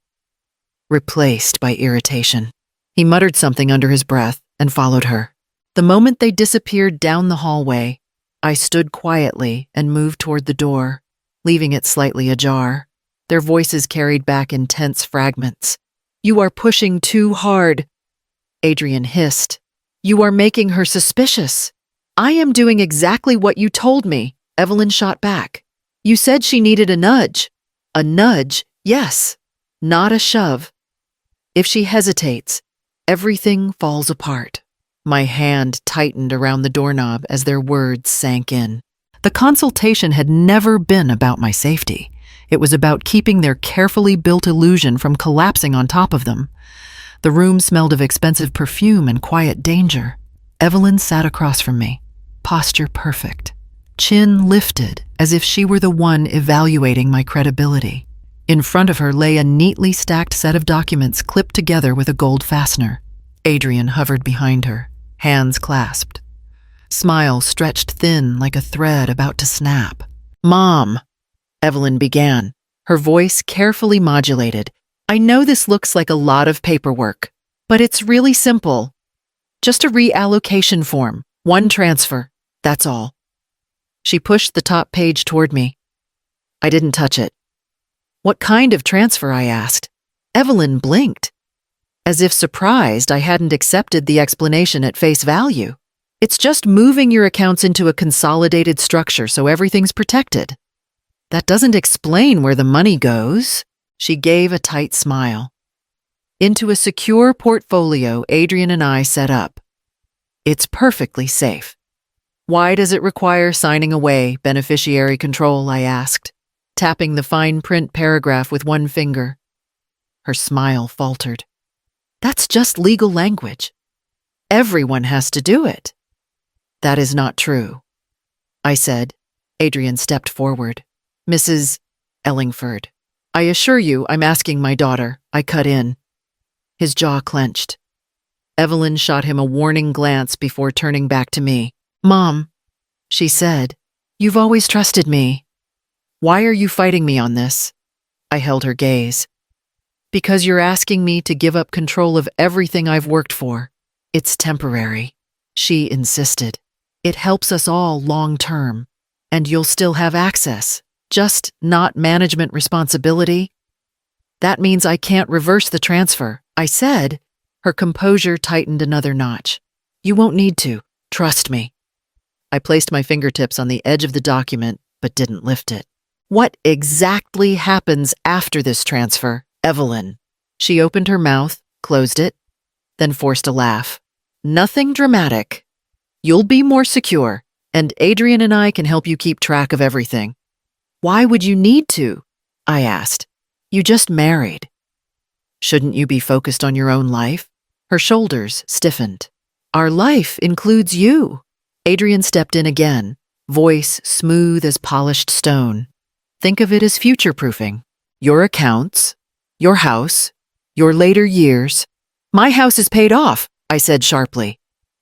replaced by irritation. He muttered something under his breath and followed her. The moment they disappeared down the hallway, I stood quietly and moved toward the door, leaving it slightly ajar. Their voices carried back in tense fragments. You are pushing too hard, Adrian hissed. You are making her suspicious. I am doing exactly what you told me, Evelyn shot back. You said she needed a nudge. A nudge, yes, not a shove. If she hesitates, everything falls apart. My hand tightened around the doorknob as their words sank in. The consultation had never been about my safety. It was about keeping their carefully built illusion from collapsing on top of them. The room smelled of expensive perfume and quiet danger. Evelyn sat across from me, posture perfect, chin lifted as if she were the one evaluating my credibility. In front of her lay a neatly stacked set of documents clipped together with a gold fastener. Adrian hovered behind her, hands clasped. Smile stretched thin like a thread about to snap. Mom, Evelyn began, her voice carefully modulated. I know this looks like a lot of paperwork, but it's really simple. Just a reallocation form, one transfer, that's all. She pushed the top page toward me. I didn't touch it. What kind of transfer? I asked. Evelyn blinked, as if surprised I hadn't accepted the explanation at face value. It's just moving your accounts into a consolidated structure so everything's protected. That doesn't explain where the money goes. She gave a tight smile. Into a secure portfolio Adrian and I set up. It's perfectly safe. Why does it require signing away beneficiary control? I asked, tapping the fine print paragraph with one finger. Her smile faltered. That's just legal language. Everyone has to do it. That is not true, I said. Adrian stepped forward. Mrs. Ellingford, I assure you I'm asking my daughter. I cut in. His jaw clenched. Evelyn shot him a warning glance before turning back to me. Mom, she said, you've always trusted me. Why are you fighting me on this? I held her gaze. Because you're asking me to give up control of everything I've worked for. It's temporary, she insisted. It helps us all long term, and you'll still have access, just not management responsibility. That means I can't reverse the transfer, I said. Her composure tightened another notch. You won't need to, trust me. I placed my fingertips on the edge of the document, but didn't lift it. What exactly happens after this transfer, Evelyn? She opened her mouth, closed it, then forced a laugh. Nothing dramatic. You'll be more secure, and Adrian and I can help you keep track of everything. Why would you need to? I asked. You just married. Shouldn't you be focused on your own life? Her shoulders stiffened. Our life includes you. Adrian stepped in again, voice smooth as polished stone. Think of it as future-proofing. Your accounts, your house, your later years. My house is paid off, I said sharply.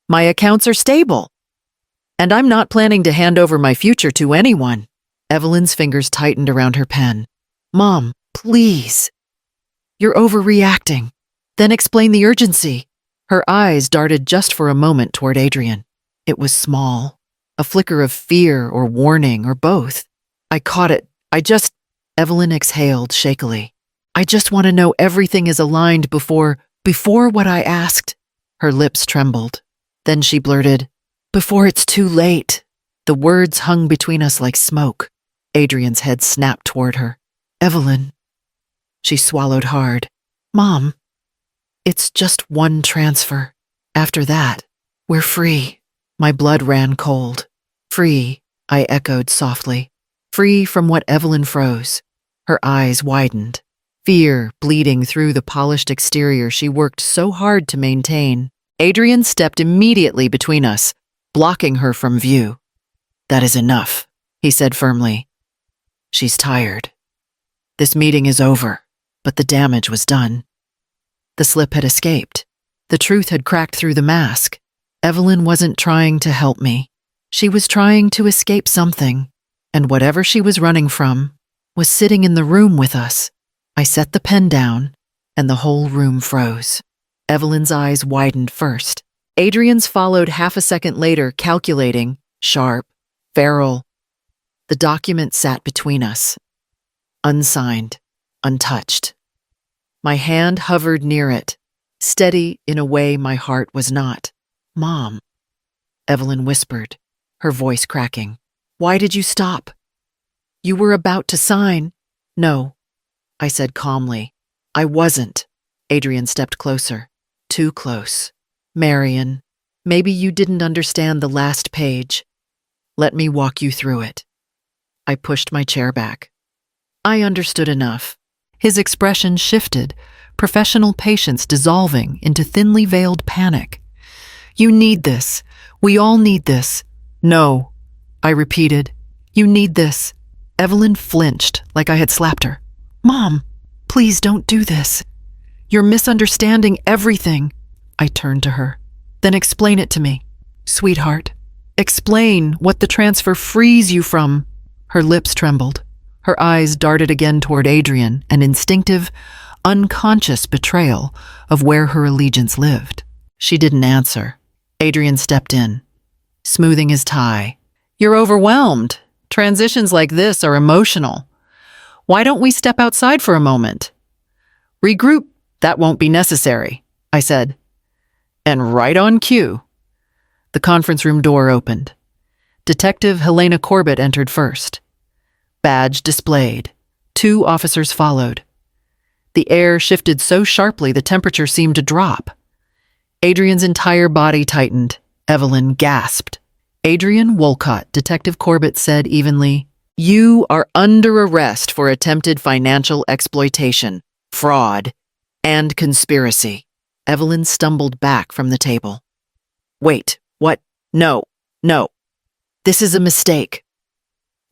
My accounts are stable. And I'm not planning to hand over my future to anyone. Evelyn's fingers tightened around her pen. Mom, please. You're overreacting. Then explain the urgency. Her eyes darted just for a moment toward Adrian. It was small, a flicker of fear or warning or both. I caught it. Evelyn exhaled shakily. I just want to know everything is aligned before what I asked. Her lips trembled. Then she blurted, before it's too late. The words hung between us like smoke. Adrian's head snapped toward her. Evelyn. She swallowed hard. Mom, it's just one transfer. After that, we're free. My blood ran cold. Free, I echoed softly. Free from what Evelyn froze. Her eyes widened. Fear bleeding through the polished exterior she worked so hard to maintain. Adrian stepped immediately between us, blocking her from view. That is enough, he said firmly. She's tired. This meeting is over, but the damage was done. The slip had escaped. The truth had cracked through the mask. Evelyn wasn't trying to help me. She was trying to escape something, and whatever she was running from was sitting in the room with us. I set the pen down, and the whole room froze. Evelyn's eyes widened first. Adrian's followed half a second later, calculating, sharp, feral. The document sat between us, unsigned, untouched. My hand hovered near it, steady in a way my heart was not. Mom, Evelyn whispered, her voice cracking. Why did you stop? You were about to sign. No, I said calmly. I wasn't. Adrian stepped closer. Too close. Marion, maybe you didn't understand the last page. Let me walk you through it. I pushed my chair back. I understood enough. His expression shifted, professional patience dissolving into thinly veiled panic. You need this. We all need this. No, I repeated. You need this. Evelyn flinched like I had slapped her. Mom, please don't do this. You're misunderstanding everything. I turned to her. Then explain it to me. Sweetheart, explain what the transfer frees you from. Her lips trembled. Her eyes darted again toward Adrian, an instinctive, unconscious betrayal of where her allegiance lived. She didn't answer. Adrian stepped in, smoothing his tie. You're overwhelmed. Transitions like this are emotional. Why don't we step outside for a moment? Regroup. That won't be necessary, I said. And right on cue. The conference room door opened. Detective Helena Corbett entered first. Badge displayed. 2 officers followed. The air shifted so sharply the temperature seemed to drop. Adrian's entire body tightened. Evelyn gasped. Adrian Wolcott, Detective Corbett said evenly, You are under arrest for attempted financial exploitation, fraud, and conspiracy. Evelyn stumbled back from the table. Wait, what? No. This is a mistake.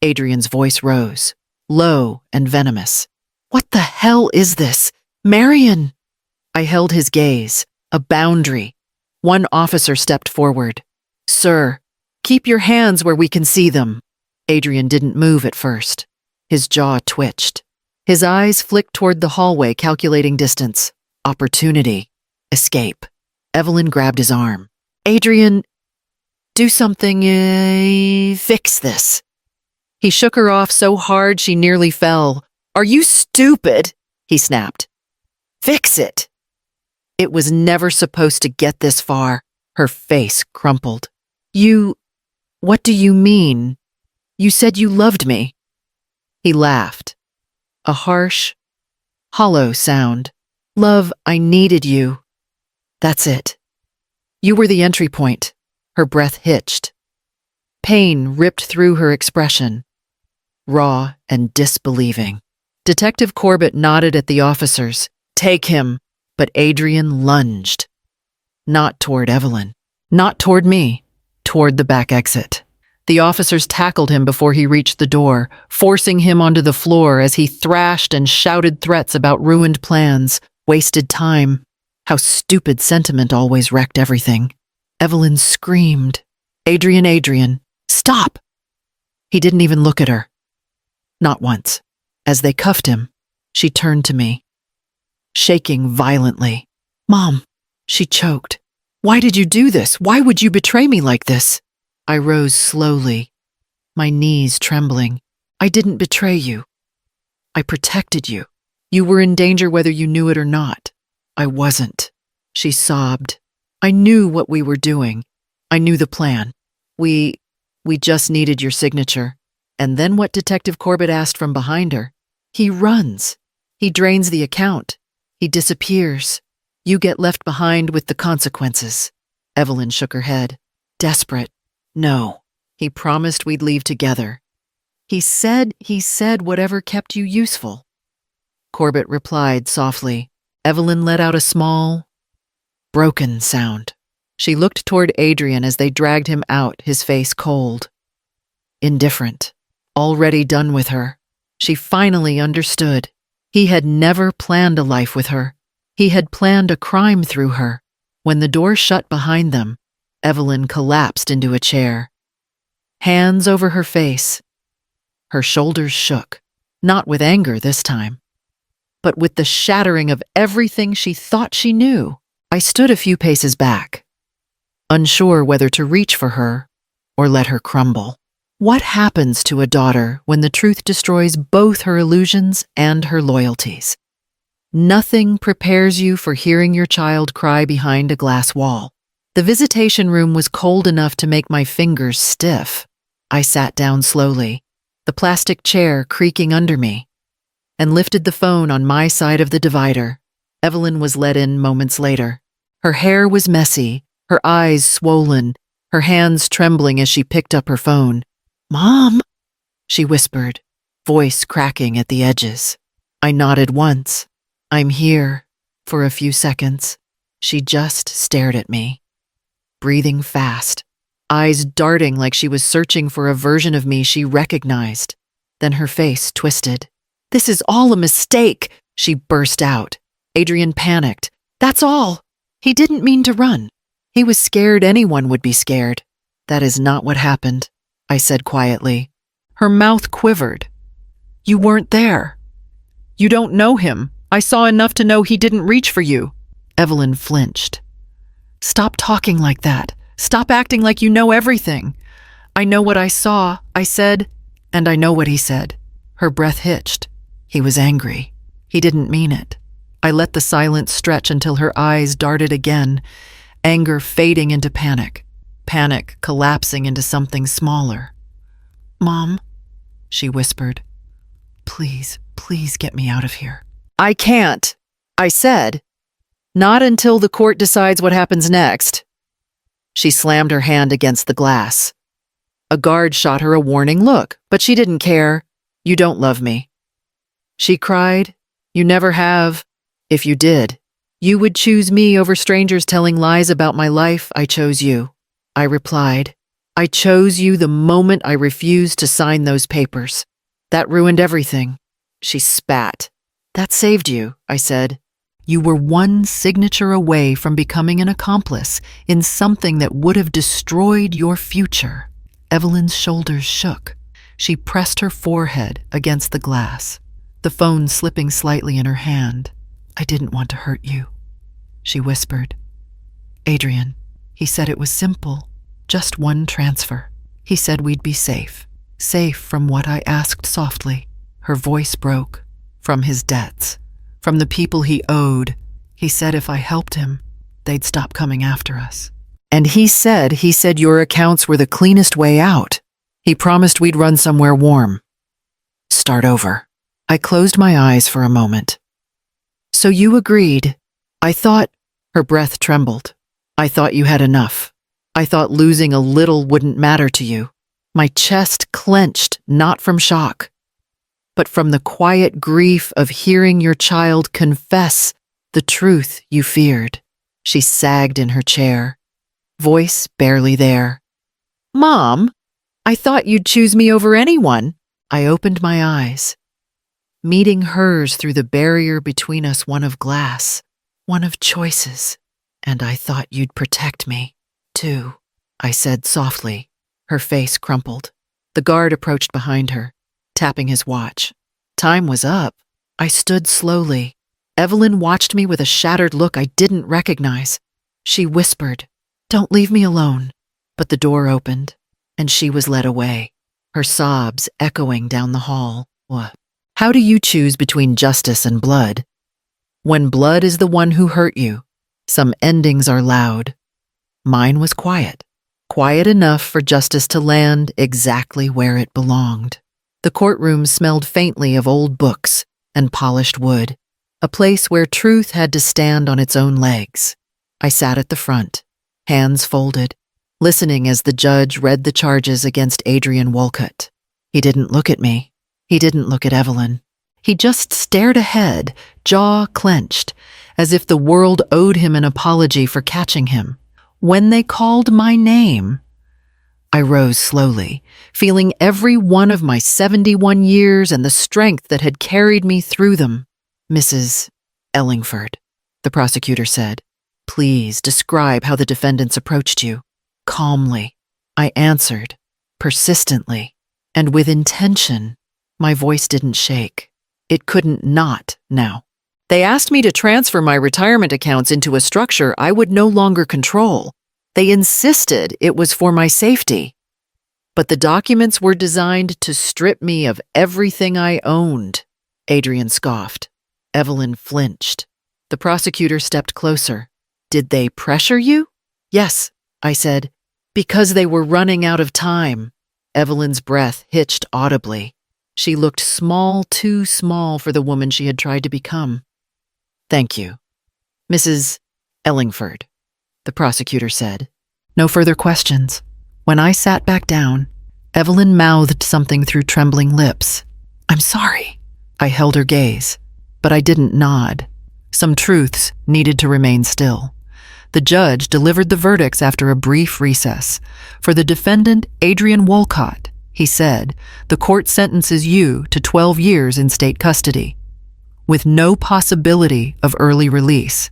Adrian's voice rose, low and venomous. What the hell is this? Marion! I held his gaze, a boundary. One officer stepped forward. Sir, keep your hands where we can see them. Adrian didn't move at first. His jaw twitched. His eyes flicked toward the hallway, calculating distance. Opportunity. Escape. Evelyn grabbed his arm. Adrian, do something, fix this. He shook her off so hard she nearly fell. Are you stupid? He snapped. Fix it. It was never supposed to get this far. Her face crumpled. What do you mean? You said you loved me. He laughed. A harsh, hollow sound. Love, I needed you. That's it. You were the entry point. Her breath hitched. Pain ripped through her expression, raw and disbelieving. Detective Corbett nodded at the officers. Take him. But Adrian lunged. Not toward Evelyn. Not toward me. Toward the back exit. The officers tackled him before he reached the door, forcing him onto the floor as he thrashed and shouted threats about ruined plans, wasted time. How stupid sentiment always wrecked everything. Evelyn screamed. Adrian, stop! He didn't even look at her. Not once. As they cuffed him, she turned to me, shaking violently. Mom, she choked. Why did you do this? Why would you betray me like this? I rose slowly, my knees trembling. I didn't betray you. I protected you. You were in danger whether you knew it or not. I wasn't. She sobbed. I knew what we were doing. I knew the plan. We just needed your signature. And then what Detective Corbett asked from behind her. He runs. He drains the account. He disappears. You get left behind with the consequences. Evelyn shook her head. Desperate. No. He promised we'd leave together. He said whatever kept you useful. Corbett replied softly. Evelyn let out a small, broken sound. She looked toward Adrian as they dragged him out, his face cold. Indifferent. Already done with her. She finally understood. He had never planned a life with her. He had planned a crime through her. When the door shut behind them, Evelyn collapsed into a chair. Hands over her face. Her shoulders shook, not with anger this time, but with the shattering of everything she thought she knew. I stood a few paces back, unsure whether to reach for her or let her crumble. What happens to a daughter when the truth destroys both her illusions and her loyalties? Nothing prepares you for hearing your child cry behind a glass wall. The visitation room was cold enough to make my fingers stiff. I sat down slowly, the plastic chair creaking under me, and lifted the phone on my side of the divider. Evelyn was let in moments later. Her hair was messy, her eyes swollen, her hands trembling as she picked up her phone. Mom, she whispered, voice cracking at the edges. I nodded once. I'm here. For a few seconds, she just stared at me, breathing fast, eyes darting like she was searching for a version of me she recognized. Then her face twisted. This is all a mistake, she burst out. Adrian panicked. That's all. He didn't mean to run. He was scared anyone would be scared. That is not what happened, I said quietly. Her mouth quivered. You weren't there. You don't know him. I saw enough to know he didn't reach for you. Evelyn flinched. Stop talking like that. Stop acting like you know everything. I know what I saw, I said, and I know what he said. Her breath hitched. He was angry. He didn't mean it. I let the silence stretch until her eyes darted again, anger fading into panic, panic collapsing into something smaller. Mom, she whispered, please get me out of here. I can't, I said. Not until the court decides what happens next. She slammed her hand against the glass. A guard shot her a warning look, but she didn't care. You don't love me. She cried. You never have. If you did, you would choose me over strangers telling lies about my life. I chose you. I replied. I chose you the moment I refused to sign those papers. That ruined everything. She spat. That saved you, I said. You were one signature away from becoming an accomplice in something that would have destroyed your future. Evelyn's shoulders shook. She pressed her forehead against the glass. the phone slipping slightly in her hand. "I didn't want to hurt you," she whispered. "Adrian, he said it was simple, just one transfer. He said we'd be safe from what I asked softly." Her voice broke. "From his debts, from the people he owed. He said if I helped him, they'd stop coming after us. And he said your accounts were the cleanest way out. He promised we'd run somewhere warm. Start over." I closed my eyes for a moment. "So you agreed. I thought," her breath trembled, "I thought you had enough. I thought losing a little wouldn't matter to you." My chest clenched, not from shock, but from the quiet grief of hearing your child confess the truth you feared. She sagged in her chair, voice barely there. "Mom, I thought you'd choose me over anyone." I opened my eyes, meeting hers through the barrier between us, one of glass, one of choices. "And I thought you'd protect me, too," I said softly. Her face crumpled. The guard approached behind her, tapping his watch. Time was up. I stood slowly. Evelyn watched me with a shattered look I didn't recognize. She whispered, "Don't leave me alone." But the door opened, and she was led away, her sobs echoing down the hall. How do you choose between justice and blood? When blood is the one who hurt you, some endings are loud. Mine was quiet enough for justice to land exactly where it belonged. The courtroom smelled faintly of old books and polished wood, a place where truth had to stand on its own legs. I sat at the front, hands folded, listening as the judge read the charges against Adrian Wolcott. He didn't look at me. He didn't look at Evelyn. He just stared ahead, jaw clenched, as if the world owed him an apology for catching him. When they called my name, I rose slowly, feeling every one of my 71 years and the strength that had carried me through them. "Mrs. Ellingford," the prosecutor said, "please describe how the defendants approached you." Calmly, I answered, persistently, and with intention. My voice didn't shake. It couldn't not now. "They asked me to transfer my retirement accounts into a structure I would no longer control. They insisted it was for my safety. But the documents were designed to strip me of everything I owned." Adrian scoffed. Evelyn flinched. The prosecutor stepped closer. "Did they pressure you?" "Yes," I said, "because they were running out of time." Evelyn's breath hitched audibly. She looked small, too small for the woman she had tried to become. "Thank you, Mrs. Ellingford," the prosecutor said. No further questions. When I sat back down, Evelyn mouthed something through trembling lips. "I'm sorry." I held her gaze, but I didn't nod. Some truths needed to remain still. The judge delivered the verdicts after a brief recess. For the defendant, Adrian Wolcott, he said, "The court sentences you to 12 years in state custody, with no possibility of early release."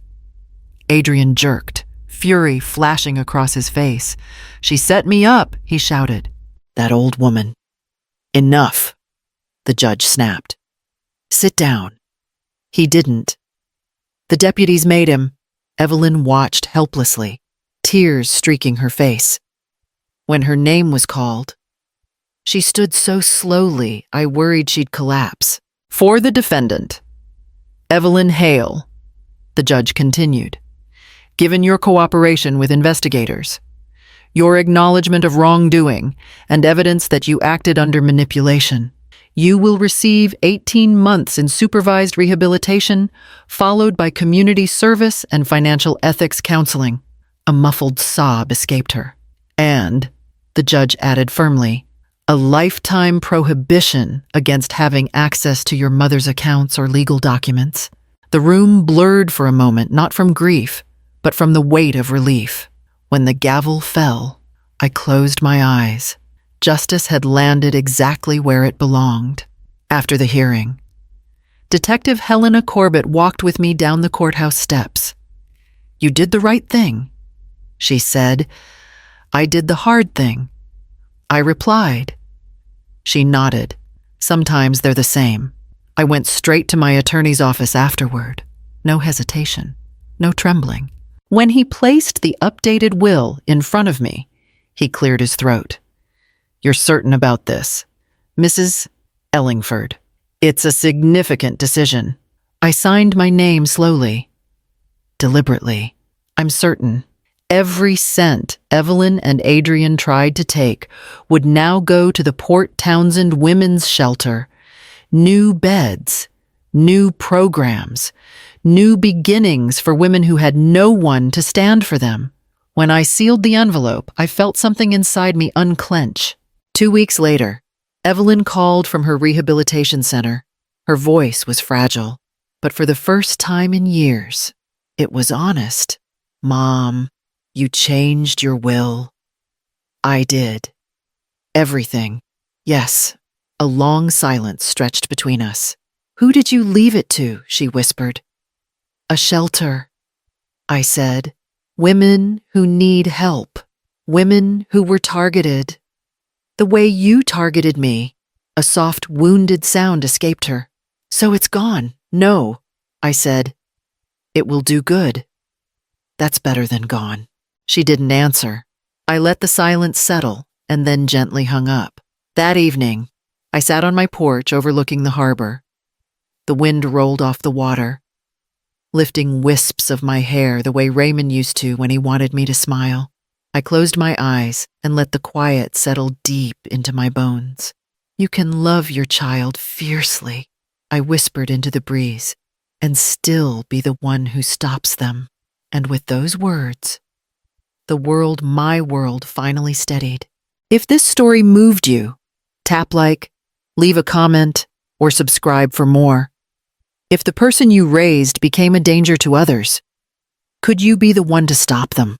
Adrian jerked, fury flashing across his face. "She set me up," he shouted. "That old woman." "Enough," the judge snapped. "Sit down." He didn't. The deputies made him. Evelyn watched helplessly, tears streaking her face. When her name was called, she stood so slowly I worried she'd collapse. "For the defendant, Evelyn Hale," the judge continued, "given your cooperation with investigators, your acknowledgement of wrongdoing, and evidence that you acted under manipulation, you will receive 18 months in supervised rehabilitation, followed by community service and financial ethics counseling." A muffled sob escaped her. "And," the judge added firmly, "a lifetime prohibition against having access to your mother's accounts or legal documents." The room blurred for a moment, not from grief, but from the weight of relief. When the gavel fell, I closed my eyes. Justice had landed exactly where it belonged. After the hearing, Detective Helena Corbett walked with me down the courthouse steps. "You did the right thing," she said. "I did the hard thing." I replied. She nodded. Sometimes they're the same. I went straight to my attorney's office afterward. No hesitation, no trembling. When he placed the updated will in front of me, he cleared his throat. "You're certain about this, Mrs. Ellingford? It's a significant decision." I signed my name slowly, deliberately. "I'm certain. Every cent Evelyn and Adrian tried to take would now go to the Port Townsend Women's Shelter. New beds, new programs, new beginnings for women who had no one to stand for them." When I sealed the envelope, I felt something inside me unclench. 2 weeks later, Evelyn called from her rehabilitation center. Her voice was fragile, but for the first time in years, it was honest. "Mom, you changed your will." "I did. Everything." "Yes." A long silence stretched between us. "Who did you leave it to?" she whispered. "A shelter," I said. "Women who need help. Women who were targeted. The way you targeted me." A soft, wounded sound escaped her. "So it's gone?" "No," I said. "It will do good." "That's better than gone." She didn't answer. I let the silence settle and then gently hung up. That evening, I sat on my porch overlooking the harbor. The wind rolled off the water, lifting wisps of my hair the way Raymond used to when he wanted me to smile. I closed my eyes and let the quiet settle deep into my bones. "You can love your child fiercely," I whispered into the breeze, "and still be the one who stops them." And with those words, the world, my world, finally steadied. If this story moved you, tap like, leave a comment, or subscribe for more. If the person you raised became a danger to others, could you be the one to stop them?